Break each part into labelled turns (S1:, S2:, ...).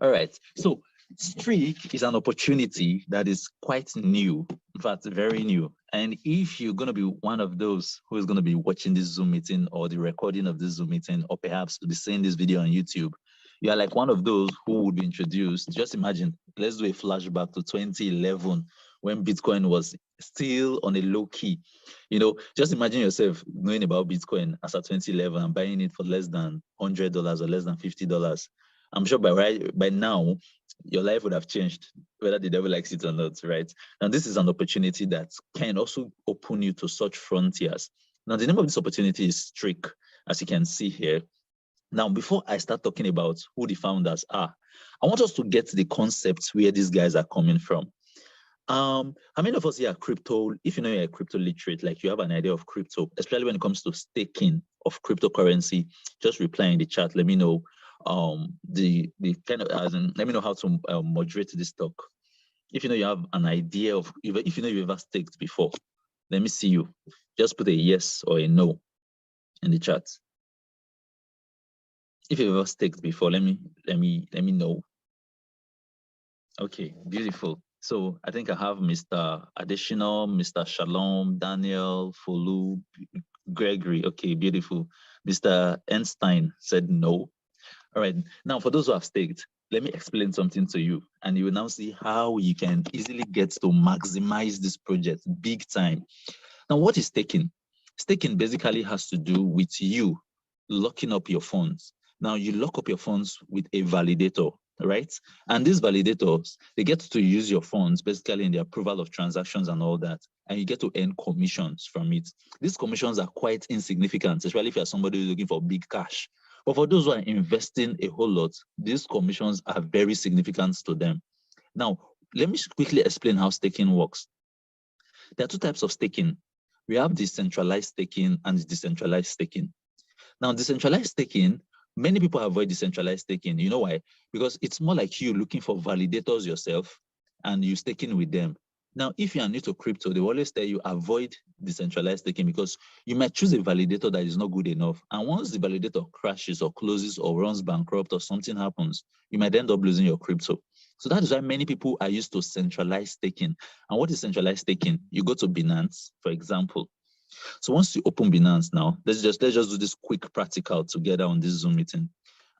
S1: All right. So Streakk is an opportunity that is quite new, in fact, very new. And if you're going to be one of those who is going to be watching this Zoom meeting or the recording of this Zoom meeting, or perhaps to be seeing this video on YouTube, you are like one of those who would be introduced. Just imagine, let's do a flashback to 2011 when Bitcoin was still on a low key. Just imagine yourself knowing about Bitcoin as at 2011 and buying it for less than $100 or less than $50. I'm sure by now, your life would have changed, whether the devil likes it or not, right? Now, this is an opportunity that can also open you to such frontiers. Now, the name of this opportunity is Streakk, as you can see here. Now, before I start talking about who the founders are, I want us to get the concepts where these guys are coming from. How many of us here are crypto? If you know you're a crypto literate, like you have an idea of crypto, especially when it comes to staking of cryptocurrency, just reply in the chat. Let me know the kind of, let me know how to moderate this talk. If you know you have an idea of, if you know you've ever staked before, let me see you. Just put a yes or a no in the chat. If you've ever staked before, let me know. Okay, beautiful. So I think I have Mr. Additional, Mr. Shalom, Daniel, Folu, Gregory. Okay, beautiful. Mr. Einstein said no. All right. Now, for those who have staked, let me explain something to you, and you will now see how you can easily get to maximize this project big time. Now, what is staking? Staking basically has to do with you locking up your funds. Now, you lock up your funds with a validator, right? And these validators, they get to use your funds basically in the approval of transactions and all that, and you get to earn commissions from it. These commissions are quite insignificant, especially if you're somebody who's looking for big cash. But for those who are investing a whole lot, these commissions are very significant to them. Now, let me quickly explain how staking works. There are two types of staking. We have decentralized staking and decentralized staking. Now, decentralized staking, many people avoid decentralized staking. You know why? Because it's more like you looking for validators yourself and you staking with them. Now, if you are new to crypto, they always tell you avoid decentralized staking because you might choose a validator that is not good enough. And once the validator crashes or closes or runs bankrupt or something happens, you might end up losing your crypto. So that is why many people are used to centralized staking. And what is centralized staking? You go to Binance, for example. So once you open Binance now, let's just do this quick practical together on this Zoom meeting.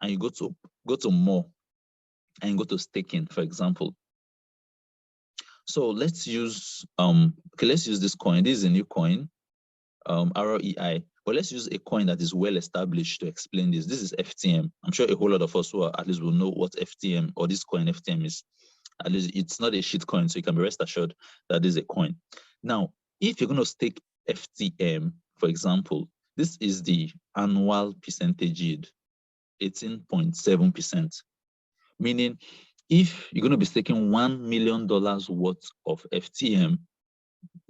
S1: And you go to more and go to staking, for example. So let's use this coin. This is a new coin, ROEI. But let's use a coin that is well established to explain this. This is FTM. I'm sure a whole lot of us who are at least will know what FTM or this coin FTM is. At least it's not a shit coin, so you can be rest assured that this is a coin. Now, if you're going to stake FTM, for example, this is the annual percentage yield, 18.7%. Meaning, if you're going to be staking $1 million worth of FTM,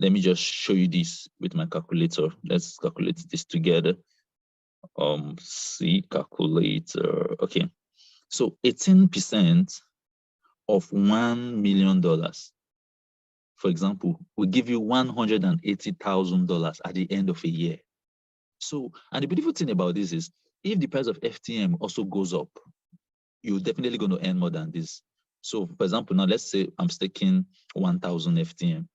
S1: let me just show you this with my calculator. Let's calculate this together. See calculator. Okay. So 18% of $1 million, for example, will give you $180,000 at the end of a year. So, and the beautiful thing about this is, if the price of FTM also goes up, you're definitely going to earn more than this. So, for example, now let's say I'm staking 1,000 FTM.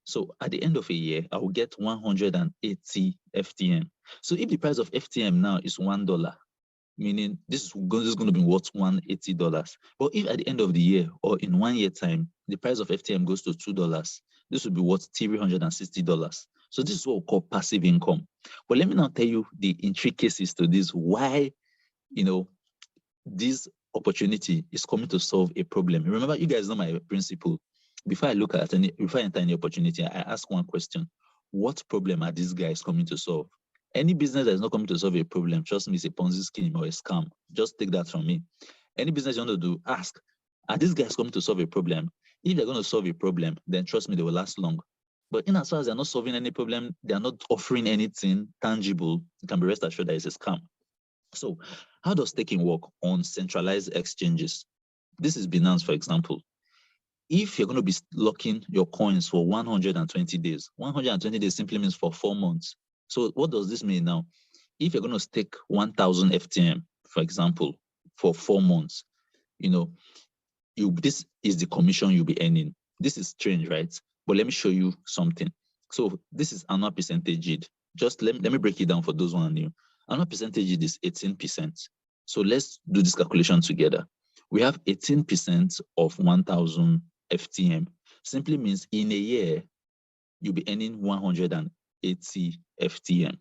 S1: So at the end of a year, I will get 180 FTM. So if the price of FTM now is $1, meaning this is going to be worth $180. But if at the end of the year or in 1 year time, the price of FTM goes to $2, this will be worth $360. So this is what we call passive income. But let me now tell you the intricacies to this, why, this opportunity is coming to solve a problem. Remember, you guys know my principle. Before I enter any opportunity, I ask one question: what problem are these guys coming to solve? Any business that is not coming to solve a problem, trust me, it's a Ponzi scheme or a scam. Just take that from me. Any business you want to do, ask: are these guys coming to solve a problem? If they're going to solve a problem, then trust me, they will last long. But in as far as they're not solving any problem, they're not offering anything tangible, you can be rest assured that it's a scam. So how does staking work on centralized exchanges? This is Binance, for example. If you're going to be locking your coins for 120 days, 120 days simply means for 4 months. So what does this mean now? If you're going to stake 1,000 FTM, for example, for 4 months, this is the commission you'll be earning. This is strange, right? But let me show you something. So this is annual percentage yield. Just let me break it down for those who are new. Annual percentage yield is 18%. So let's do this calculation together. We have 18% of 1,000 FTM. Simply means in a year, you'll be earning 180 FTM.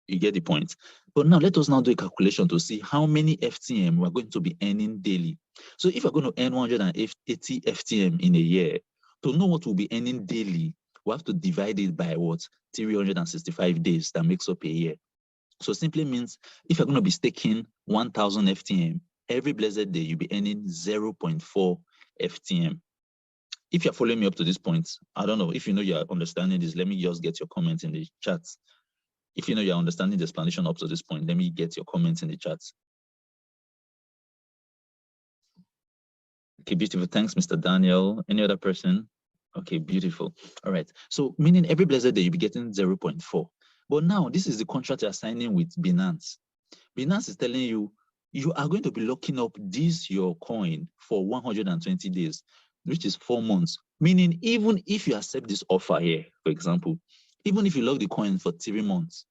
S1: You get the point? But now let us now do a calculation to see how many FTM we're going to be earning daily. So if you're going to earn 180 FTM in a year, to know what we'll be earning daily, we have to divide it by what? 365 days that makes up a year. So simply means if you're going to be staking 1,000 FTM, every blessed day you'll be earning 0.4 FTM. If you're following me up to this point, I don't know, if you know you're understanding this, let me just get your comments in the chat. If you know you're understanding the explanation up to this point, let me get your comments in the chat. Okay, beautiful. Thanks, Mr. Daniel. Any other person? Okay, beautiful. All right. So meaning every blessed day you'll be getting 0.4. But now this is the contract you're signing with Binance. Binance is telling you, you are going to be locking up your coin for 120 days, which is 4 months. Meaning even if you accept this offer here, for example, even if you lock the coin for 3 months,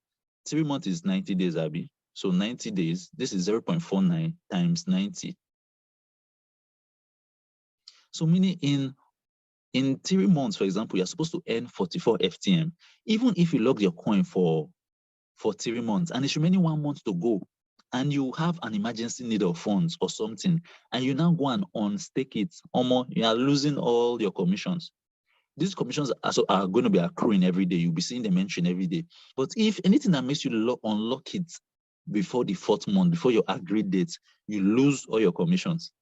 S1: 3 months is 90 days, Abby. So 90 days, this is 0.49 times 90. So meaning in 3 months, for example, you're supposed to earn 44 FTM. Even if you lock your coin for 3 months and it's remaining 1 month to go, and you have an emergency need of funds or something, and you now go and unstake it, you are losing all your commissions. These commissions are going to be accruing every day. You'll be seeing them mentioned every day. But if anything that makes you unlock it before the 4th month, before your agreed date, you lose all your commissions.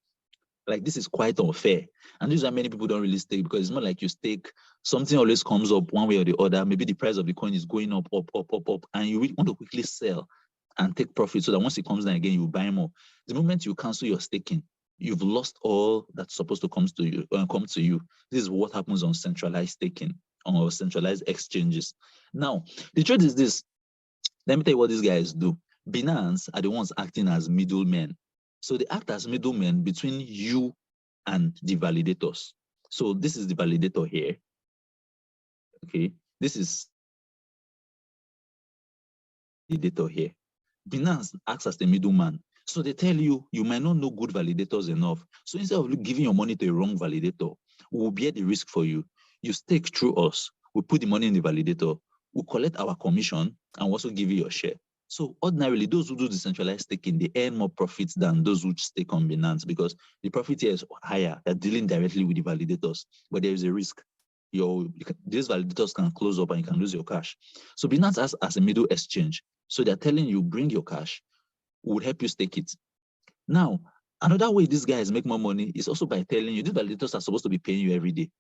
S1: Like, this is quite unfair. And this is why many people don't really stake, because it's not like you stake, something always comes up one way or the other. Maybe the price of the coin is going up, and you really want to quickly sell and take profit so that once it comes down again, you buy more. The moment you cancel your staking, you've lost all that's supposed to come to you. This is what happens on centralized staking, on centralized exchanges. Now, the truth is this. Let me tell you what these guys do. Binance are the ones acting as middlemen. So they act as middlemen between you and the validators. So this is the validator here. Okay, this is the validator here. Binance acts as the middleman. So they tell you, you might not know good validators enough. So instead of giving your money to a wrong validator, we'll bear the risk for you. You stake through us. We put the money in the validator. We'll collect our commission and also give you your share. So ordinarily, those who do decentralized staking, they earn more profits than those who stake on Binance, because the profit here is higher. They're dealing directly with the validators, but there is a risk. These validators can close up and you can lose your cash. So Binance acts as a middle exchange. So they're telling you, bring your cash, we'll help you stake it. Now, another way these guys make more money is also by telling you, these validators are supposed to be paying you every day.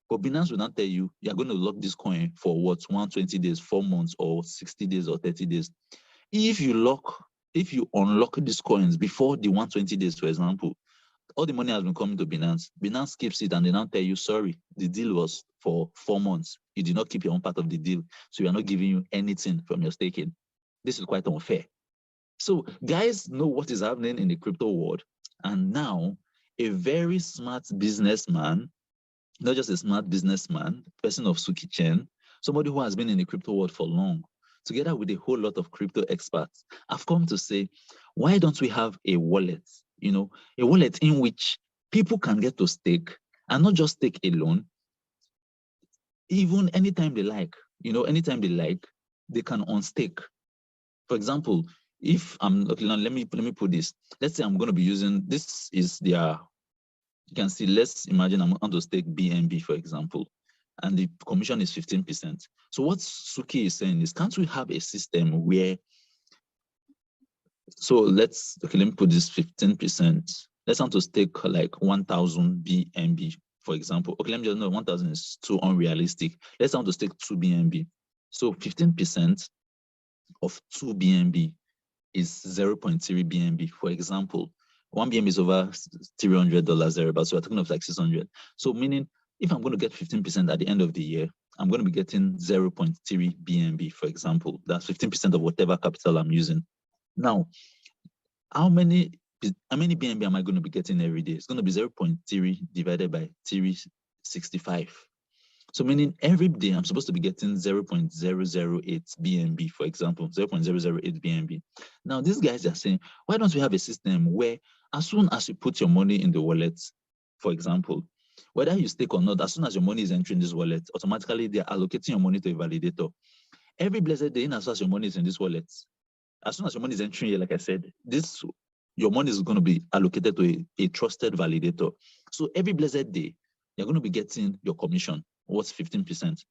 S1: But Binance will not tell you, you're going to lock this coin for what, 120 days, 4 months, or 60 days, or 30 days. If you unlock these coins before the 120 days, for example, all the money has been coming to Binance. Binance keeps it and they now tell you, sorry, the deal was for 4 months. You did not keep your own part of the deal. So we are not giving you anything from your staking. This is quite unfair. So guys know what is happening in the crypto world. And now a very smart businessman, not just a smart businessman, person of Suki Chen, somebody who has been in the crypto world for long, together with a whole lot of crypto experts, have come to say, why don't we have a wallet? A wallet in which people can get to stake, and not just stake alone. Even anytime they like, they can unstake. For example, if let me put this. Let's say I'm going to be using, this is their, you can see, let's imagine I'm going to stake BNB, for example, and the commission is 15%. So what Suki is saying is, can't we have a system where, let me put this 15%. Let's want to stake like 1,000 BNB, for example. Okay, let me just know 1,000 is too unrealistic. Let's want to stake 2 BNB. So 15% of 2 BNB is 0.3 BNB, for example. 1 BNB is over $300 thereabouts, so we're talking of like 600. So meaning, if I'm going to get 15% at the end of the year, I'm going to be getting 0.3 BNB, for example. That's 15% of whatever capital I'm using. Now, how many how many BNB am I going to be getting every day? It's going to be 0.3 divided by 365. So meaning every day I'm supposed to be getting 0.008 BNB, for example, 0.008 BNB. Now these guys are saying, why don't we have a system where as soon as you put your money in the wallet, for example, whether you stake or not, as soon as your money is entering this wallet, automatically they're allocating your money to a validator. Every blessed day, in as soon as your money is in this wallet, as soon as your money is entering here, like I said, your money is going to be allocated to a trusted validator. So every blessed day, you're going to be getting your commission, what's 15%,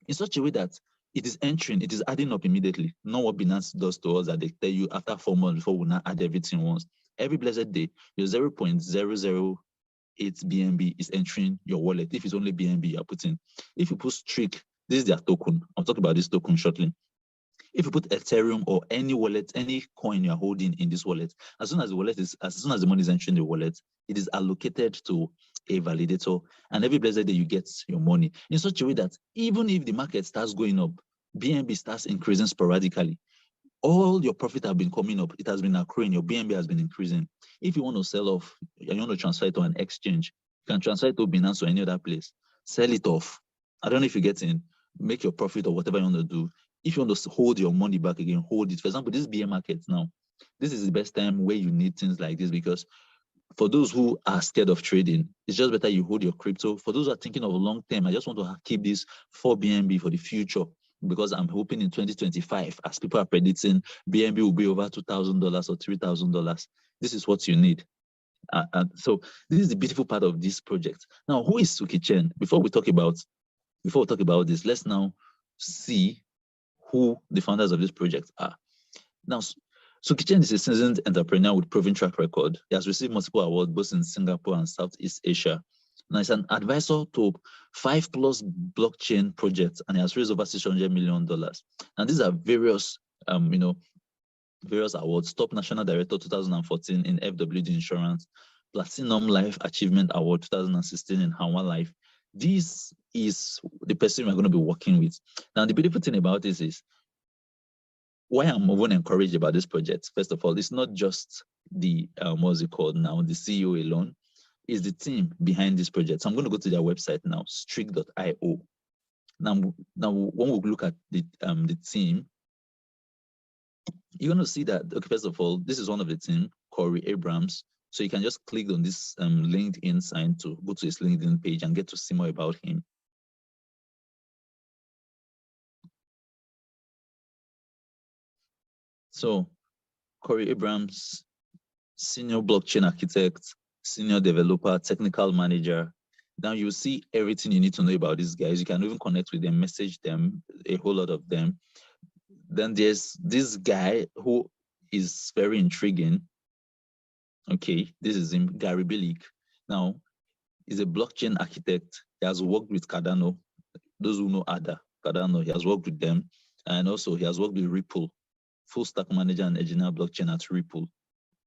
S1: in such a way that it is entering, it is adding up immediately. Not what Binance does to us that they tell you after 4 months before we now add everything once. Every blessed day, your 0.008 BNB is entering your wallet. If it's only BNB you're putting. If you put Streakk, this is their token. I'll talk about this token shortly. If you put Ethereum or any wallet, any coin you're holding in this wallet, as soon as the money is entering the wallet, it is allocated to a validator, and every blessed day you get your money in such a way that even if the market starts going up, BNB starts increasing sporadically. All your profit have been coming up. It has been accruing. Your BNB has been increasing. If you want to sell off, you want to transfer it to an exchange, you can transfer it to Binance or any other place. Sell it off. I don't know if you get in, make your profit or whatever you want to do. If you want to hold your money back again, hold it. For example, this BM market now, this is the best time where you need things like this, because for those who are scared of trading, it's just better you hold your crypto. For those who are thinking of a long term, I just want to keep this for BNB for the future, because I'm hoping in 2025, as people are predicting, BNB will be over $2,000 or $3,000. This is what you need. So this is the beautiful part of this project. Now, who is Suki Chen? Before we talk about this, let's now see who the founders of this project are. Now, Suki Chen is a seasoned entrepreneur with proven track record. He has received multiple awards both in Singapore and Southeast Asia. Now, he's an advisor to 5+ blockchain projects, and he has raised over $600 million. And these are various, various awards: Top National Director 2014 in FWD Insurance, Platinum Life Achievement Award 2016 in Hanwha Life. This is the person we're going to be working with. Now, the beautiful thing about this is, why I'm even encouraged about this project, first of all, it's not just the, what's it called now, the CEO alone, is the team behind this project. So I'm going to go to their website now, streakk.io. Now when we look at the team, you're going to see that, okay, first of all, this is one of the team, Corey Abrams. So you can just click on this LinkedIn sign to go to his LinkedIn page and get to see more about him. So Corey Abrams, senior blockchain architect, senior developer, technical manager. Now you see everything you need to know about these guys. You can even connect with them, message them, a whole lot of them. Then there's this guy who is very intriguing. Okay, this is him, Gary Bilig. Now, he's a blockchain architect. He has worked with Cardano. Those who know Cardano, he has worked with them. And also he has worked with Ripple, full stack manager and engineer blockchain at Ripple.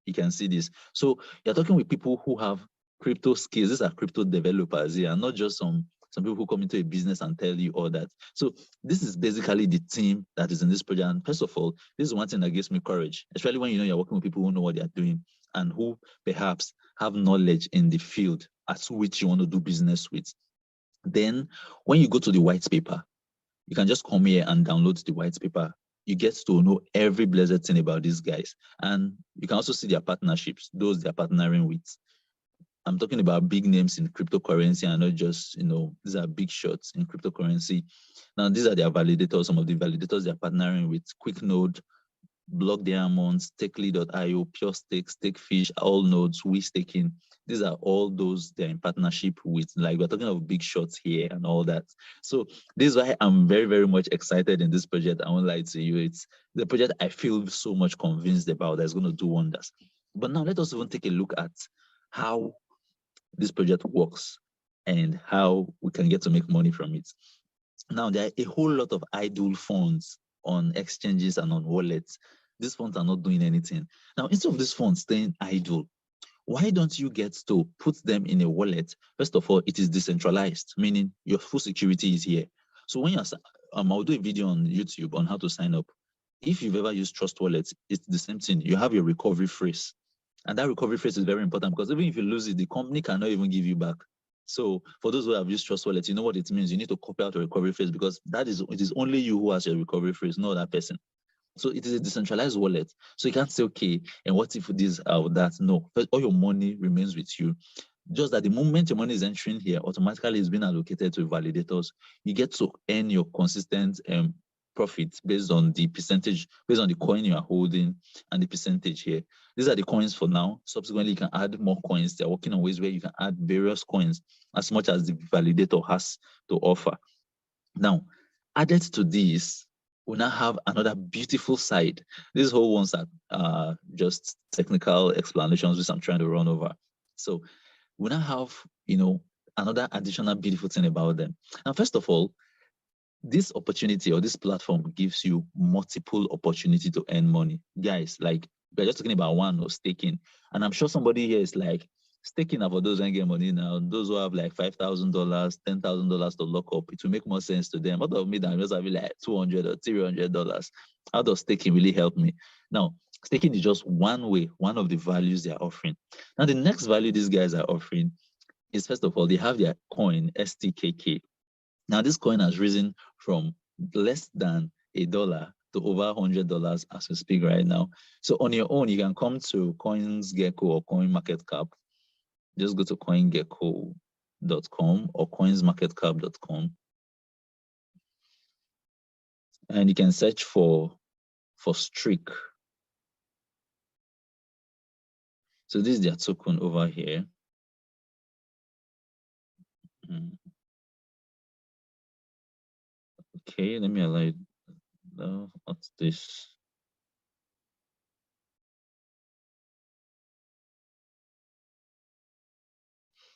S1: You can see this. So you're talking with people who have crypto skills. These are crypto developers here, and not just some people who come into a business and tell you all that. So this is basically the team that is in this project. And first of all, this is one thing that gives me courage, especially when you're working with people who know what they're doing and who perhaps have knowledge in the field as which you want to do business with. Then when you go to the white paper, you can just come here and download the white paper. You get to know every blessed thing about these guys. And you can also see their partnerships, those they're partnering with. I'm talking about big names in cryptocurrency and not just, these are big shots in cryptocurrency. Now, these are their validators, some of the validators they're partnering with: QuickNode, Block Diamonds, Techly.io, Pure Stake, Stakefish, All Nodes, WeStaking. These are all those they're in partnership with. Like, we're talking of big shots here and all that. So this is why I'm very, very much excited in this project. I won't lie to you. It's the project I feel so much convinced about that's going to do wonders. But now let us even take a look at how this project works and how we can get to make money from it. Now, there are a whole lot of idle funds on exchanges and on wallets. These funds are not doing anything. Now, instead of these funds staying idle, why don't you get to put them in a wallet? First of all, it is decentralized, meaning your full security is here. So when you're, I'll do a video on YouTube on how to sign up. If you've ever used Trust Wallet, it's the same thing. You have your recovery phrase. And that recovery phrase is very important because even if you lose it, the company cannot even give you back. So for those who have used Trust Wallet, you know what it means. You need to copy out a recovery phrase because it is only you who has your recovery phrase, not that person. So it is a decentralized wallet. So you can't say, okay, and what if this or that? No, all your money remains with you. Just that the moment your money is entering here, automatically it's being allocated to validators. You get to earn your consistent profits based on the percentage, based on the coin you are holding and the percentage here. These are the coins for now. Subsequently, you can add more coins. They're working on ways where you can add various coins as much as the validator has to offer. Now, added to this, we now have another beautiful side. These whole ones are just technical explanations, which I'm trying to run over. So we now have, another additional beautiful thing about them. And first of all, this opportunity or this platform gives you multiple opportunity to earn money. Guys, like we're just talking about one or staking. And I'm sure somebody here is like, staking for those who get money now, those who have like $5,000, $10,000 to lock up, it will make more sense to them. What of me that I'm just having like $200 or $300? How does staking really help me? Now, staking is just one way, one of the values they are offering. Now, the next value these guys are offering is, first of all, they have their coin, STKK. Now, this coin has risen from less than $1 to over $100 as we speak right now. So on your own, you can come to CoinsGecko or CoinMarketCap. Just go to CoinGecko.com or CoinsMarketCap.com. And you can search for Streakk. So this is their token over here. Okay, let me allow it. No, what's this?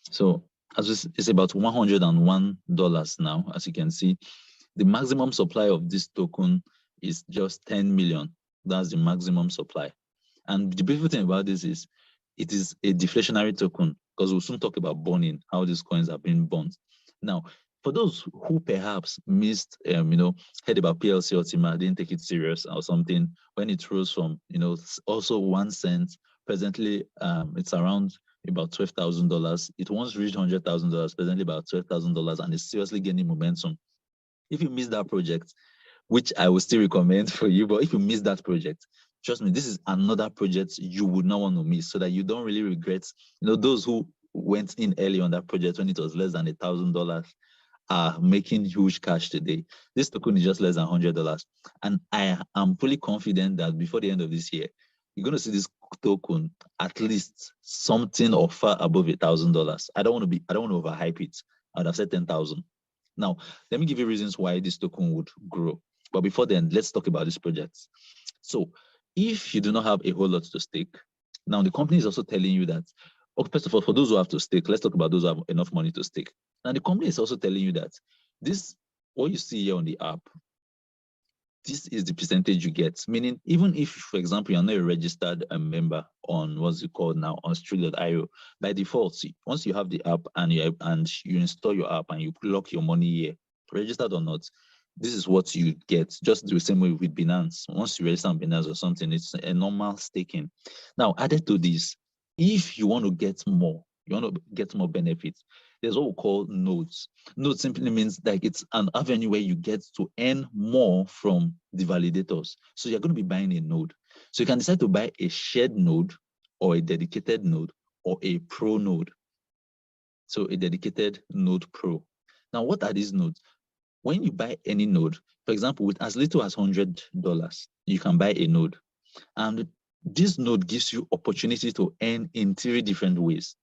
S1: So as it's about $101 now, as you can see. The maximum supply of this token is just 10 million. That's the maximum supply. And the beautiful thing about this is it is a deflationary token, because we'll soon talk about burning, how these coins are being burned. Now, for those who perhaps missed, heard about PLC Ultima, didn't take it serious or something, when it rose from, also 1 cent, presently it's around about $12,000. It once reached $100,000, presently about $12,000, and it's seriously gaining momentum. If you miss that project, which I would still recommend for you, but if you miss that project, trust me, this is another project you would not want to miss, so that you don't really regret. Those who went in early on that project when it was less than $1,000 are making huge cash today. This token is just less than $100. And I am fully confident that before the end of this year, you're going to see this token at least something or far above $1,000. I don't want to overhype it. I would have said 10,000. Now, let me give you reasons why this token would grow. But before then, let's talk about this project. So if you do not have a whole lot to stake, now the company is also telling you that, first of all, for those who have to stake, let's talk about those who have enough money to stake. Now the company is also telling you that what you see here on the app, this is the percentage you get. Meaning, even if, for example, you're not a registered member on what's it called now on Streakk.io, by default, once you have the app and you install your app and you lock your money here, registered or not, this is what you get. Just the same way with Binance. Once you register on Binance or something, it's a normal staking. Now, added to this, if you want to get more benefits, there's what we call nodes. Node simply means like it's an avenue where you get to earn more from the validators. So you're going to be buying a node. So you can decide to buy a shared node or a dedicated node or a pro node. So a dedicated node pro. Now, what are these nodes? When you buy any node, for example, with as little as $100, you can buy a node. And this node gives you opportunity to earn in 3 different ways.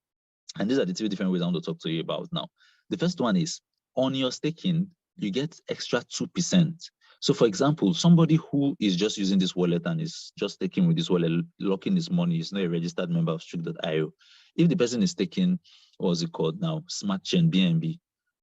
S1: And these are the 3 different ways I want to talk to you about now. The first one is, on your staking, you get extra 2%. So for example, somebody who is just using this wallet and is just staking with this wallet, locking his money, is not a registered member of Streakk.io. If the person is taking, what's it called now, Smart Chain, BNB,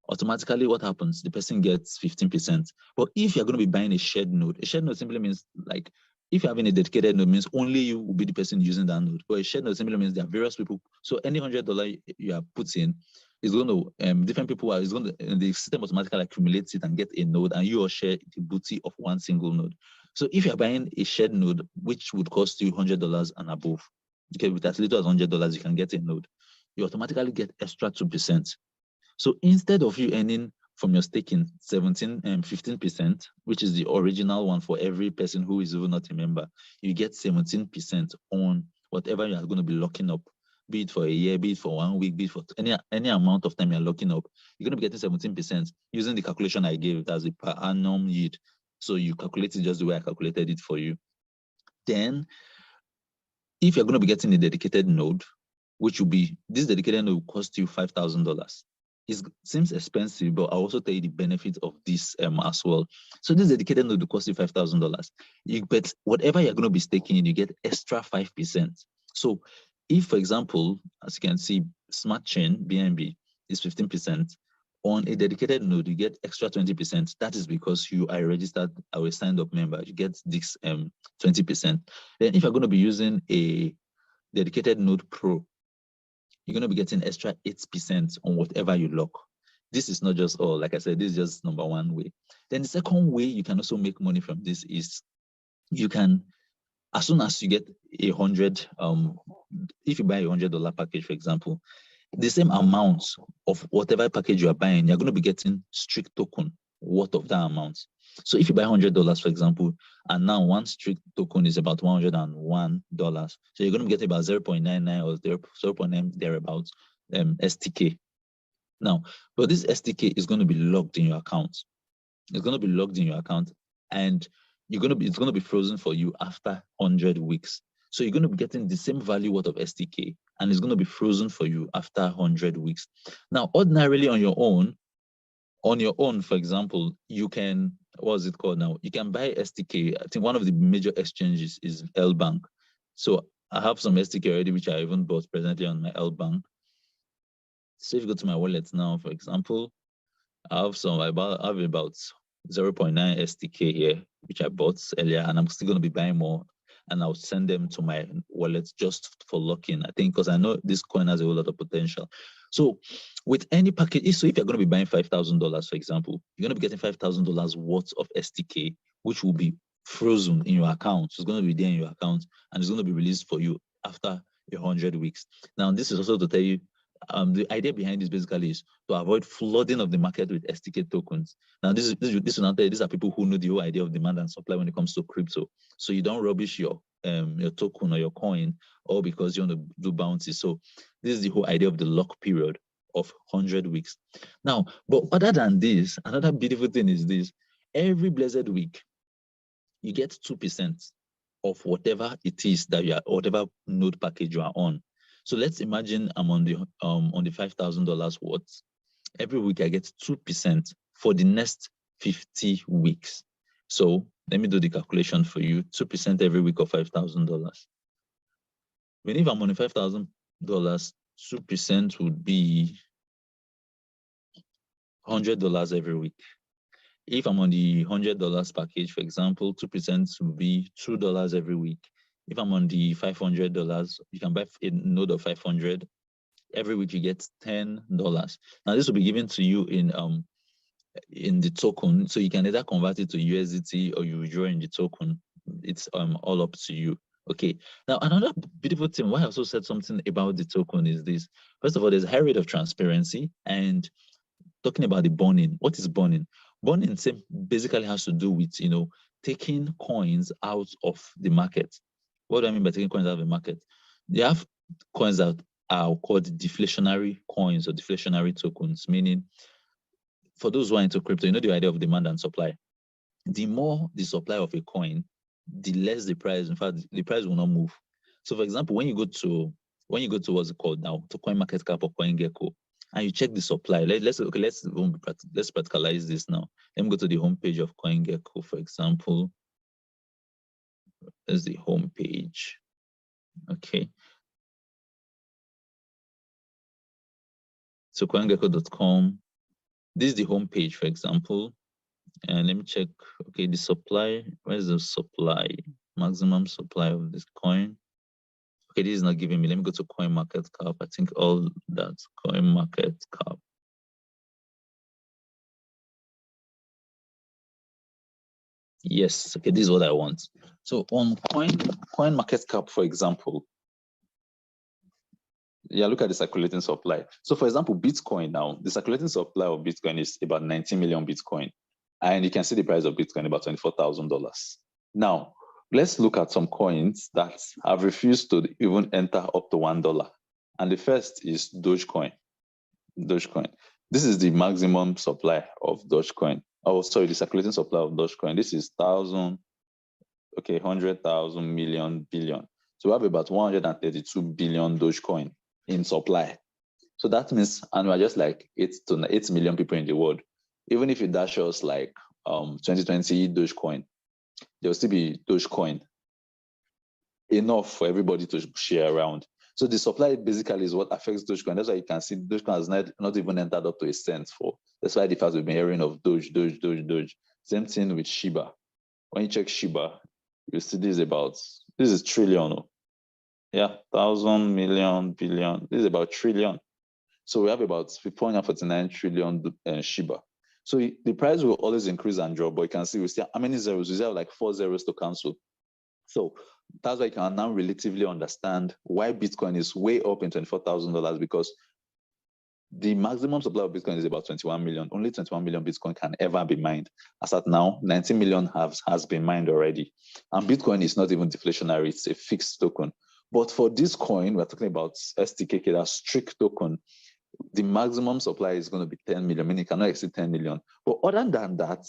S1: automatically what happens? The person gets 15%. But if you're going to be buying a shared node simply means like, if you're having a dedicated node, means only you will be the person using that node. But a shared node simply means there are various people. So any $100 you have put in is going to, different people are, the system automatically accumulates it and get a node, and you will share the booty of one single node. So if you're buying a shared node, which would cost you $100 and above, okay, with as little as $100, you can get a node. You automatically get extra 2%. So instead of you earning from your staking 17 and 15%, which is the original one for every person who is even not a member, you get 17% on whatever you are going to be locking up, be it for a year, be it for 1 week, be it for any amount of time you're locking up. You're going to be getting 17% using the calculation I gave. That's the per annum yield. So you calculate it just the way I calculated it for you. Then, if you're going to be getting a dedicated node, which will be, this dedicated node will cost you $5,000. It seems expensive, but I'll also tell you the benefits of this as well. So this dedicated node will cost you $5,000. But whatever you're going to be staking in, you get extra 5%. So if, for example, as you can see, Smart Chain, BNB, is 15%, on a dedicated node, you get extra 20%. That is because you are registered or a signed up member. You get this 20%. Then if you're going to be using a dedicated node pro, you're going to be getting extra 8% on whatever you lock. This is not just all, like I said, this is just number one way. Then the second way you can also make money from this is you can, as soon as you get if you buy $100 package, for example, the same amount of whatever package you are buying, you're going to be getting Streakk token worth of that amount. So if you buy $100, for example, and now one Streakk token is about $101, so you're going to be getting about 0.99 or 0.9 thereabouts STK. Now, but this STK is going to be logged in your account. It's going to be logged in your account, and it's going to be frozen for you after 100 weeks. So you're going to be getting the same value worth of STK, and it's going to be frozen for you after 100 weeks. Now, ordinarily on your own, for example, you can, what's it called now? You can buy STK. I think one of the major exchanges is L Bank. So I have some STK already, which I even bought presently on my L Bank. So if you go to my wallet now, for example, I have about 0.9 STK here, which I bought earlier, and I'm still going to be buying more, and I'll send them to my wallet just for locking. I think because I know this coin has a whole lot of potential. So with any package, so if you're going to be buying $5,000, for example, you're going to be getting $5,000 worth of STK, which will be frozen in your account. So it's going to be there in your account, and it's going to be released for you after 100 weeks. Now, this is also to tell you, the idea behind this basically is to avoid flooding of the market with STK tokens. Now, this will not tell you, these are people who know the whole idea of demand and supply when it comes to crypto. So you don't rubbish your token or your coin, or because you want to do bounties. So this is the whole idea of the lock period of 100 weeks. Now, but other than this, another beautiful thing is this: every blessed week, you get 2% of whatever it is that you are, whatever node package you are on. So let's imagine I'm on the $5,000 worth. Every week I get 2% for the next 50 weeks. So let me do the calculation for you. 2% every week of $5,000. When if I'm on the $5,000, 2% would be $100 every week. If I'm on the $100 package, for example, 2% would be $2 every week. If I'm on the $500, you can buy a node of 500. Every week you get $10. Now this will be given to you in the token, so you can either convert it to USDT or you withdraw in the token. It's all up to you. Okay. Now another beautiful thing, why I also said something about the token is this. First of all, there's a high rate of transparency, and talking about the burning. What is burning? Burning basically has to do with taking coins out of the market. What do I mean by taking coins out of the market? They have coins that are called deflationary coins or deflationary tokens, meaning for those who are into crypto, the idea of demand and supply. The more the supply of a coin, the less the price. In fact, the price will not move. So for example, when you go to what's it called now, to CoinMarketCap or CoinGecko, and you check the supply. Let's practicalize this now. Let me go to the homepage of CoinGecko, for example. There's the homepage. Okay. So CoinGecko.com. This is the homepage, for example. And let me check. Okay, the supply. Where's the supply? Maximum supply of this coin. Okay, this is not giving me. Let me go to CoinMarketCap. I think all that's CoinMarketCap. Yes, okay, this is what I want. So on CoinMarketCap, for example, Yeah, look at the circulating supply. So for example, Bitcoin now, the circulating supply of Bitcoin is about 90 million Bitcoin. And you can see the price of Bitcoin about $24,000. Now, let's look at some coins that have refused to even enter up to $1. And the first is Dogecoin. Dogecoin. This is the maximum supply of Dogecoin. Oh, sorry, the circulating supply of Dogecoin. This is 1,000, okay, 100,000 million billion. So we have about 132 billion Dogecoin in supply. So that means, and we're just like 8 million people in the world. Even if you dash us like 2020 Dogecoin, there'll still be Dogecoin enough for everybody to share around. So the supply basically is what affects Dogecoin. That's why you can see Dogecoin has not even entered up to a cent for. That's why the fact we've been hearing of Doge. Same thing with Shiba. When you check Shiba, you see this is trillion. Yeah, 1,000 million billion. This is about trillion. So we have about 449 trillion Shiba. So the price will always increase and drop, but you can see we still how many zeros? We still have like 4 zeros to cancel. So that's why you can now relatively understand why Bitcoin is way up in $24,000, because the maximum supply of Bitcoin is about 21 million. Only 21 million Bitcoin can ever be mined. As at now, 19 million has been mined already. And Bitcoin is not even deflationary, it's a fixed token. But for this coin, we're talking about STKK, that Streakk token, the maximum supply is going to be 10 million, meaning it cannot exceed 10 million. But other than that,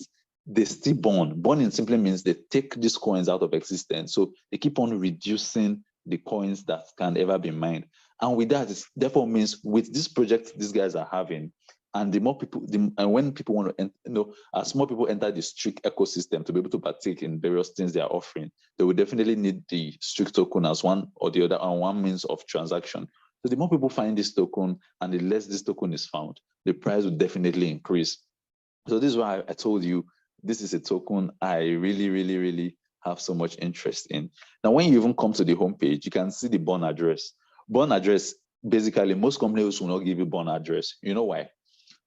S1: they still burn. Burning simply means they take these coins out of existence. So they keep on reducing the coins that can ever be mined. And with that, it therefore means with this project these guys are having, and the more people, and when people want to, as more people enter the Streakk ecosystem to be able to partake in various things they are offering, they will definitely need the Streakk token as one or the other, and one means of transaction. So the more people find this token and the less this token is found, the price will definitely increase. So this is why I told you this is a token I really, really, really have so much interest in. Now, when you even come to the homepage, you can see the burn address. Burn address, basically, most companies will not give you burn address. You know why?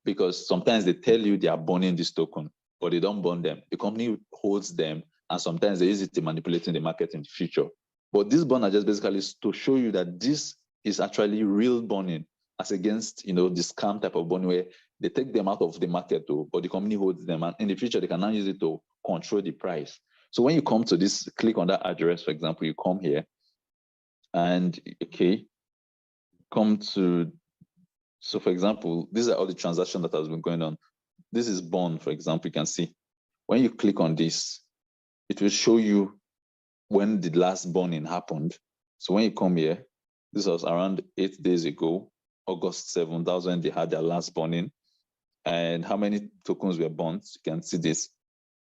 S1: Because sometimes they tell you they are burning this token, but they don't burn them. The company holds them, and sometimes they use it to manipulate in the market in the future. But this burn address basically is to show you that this is actually real burning, as against the scam type of burning where they take them out of the market though, but the company holds them, and in the future they can now use it to control the price. So when you come to this, click on that address, for example, you come here and come to, so for example, these are all the transactions that has been going on. This is burn, for example, you can see. When you click on this, it will show you when the last burning happened. So when you come here, this was around 8 days ago, August 7th, that was when they had their last burning. And how many tokens were burnt? You can see this,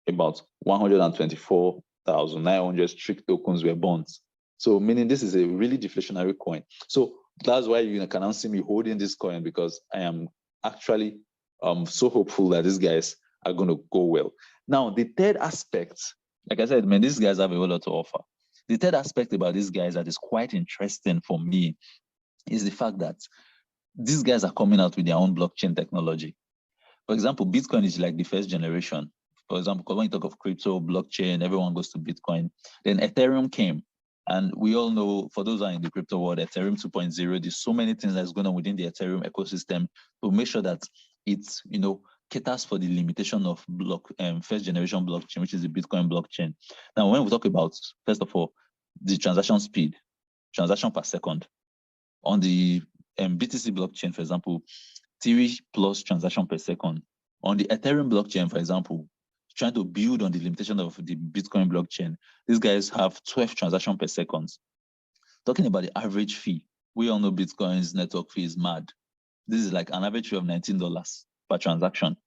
S1: about 124,900 Streakk tokens were burnt. So meaning this is a really deflationary coin. So that's why you can now see me holding this coin, because I am actually so hopeful that these guys are going to go well. Now, the third aspect, like I said, man, these guys have a whole lot to offer. The third aspect about these guys that is quite interesting for me is the fact that these guys are coming out with their own blockchain technology. For example, Bitcoin is like the first generation. For example, because when you talk of crypto, blockchain, everyone goes to Bitcoin. Then Ethereum came. And we all know, for those who are in the crypto world, Ethereum 2.0, there's so many things that's going on within the Ethereum ecosystem to make sure that it's, caters for the limitation of first generation blockchain, which is the Bitcoin blockchain. Now, when we talk about, first of all, the transaction speed, transaction per second, on the BTC blockchain, for example, 3 plus transaction per second. On the Ethereum blockchain, for example, trying to build on the limitation of the Bitcoin blockchain, these guys have 12 transactions per second. Talking about the average fee, we all know Bitcoin's network fee is mad. This is like an average fee of $19 per transaction.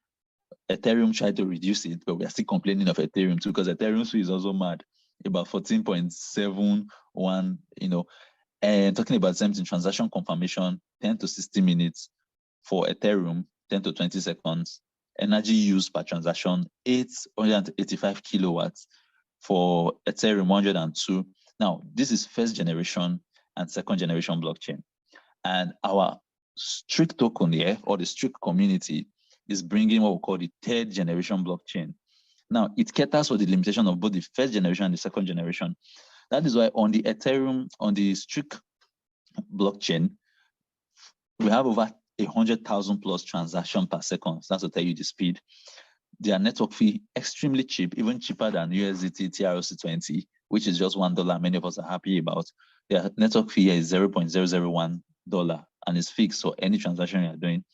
S1: Ethereum tried to reduce it, but we are still complaining of Ethereum too, because Ethereum's fee is also mad, about 14.71, and talking about same thing, transaction confirmation, 10 to 60 minutes for Ethereum, 10 to 20 seconds. Energy use per transaction, 885 kilowatts. For Ethereum, 102. Now, this is first generation and second generation blockchain. And our Streakk token here, or the Streakk community, is bringing what we call the third generation blockchain. Now, it caters for the limitation of both the first generation and the second generation. That is why on the Ethereum, on the Streakk blockchain, We have over 100,000 plus transactions per second. That's to tell you the speed. Their network fee extremely cheap, even cheaper than USDT TRC20, which is just $1. Many of us are happy about. Their network fee is $0.001 and it's fixed for any transaction you're doing.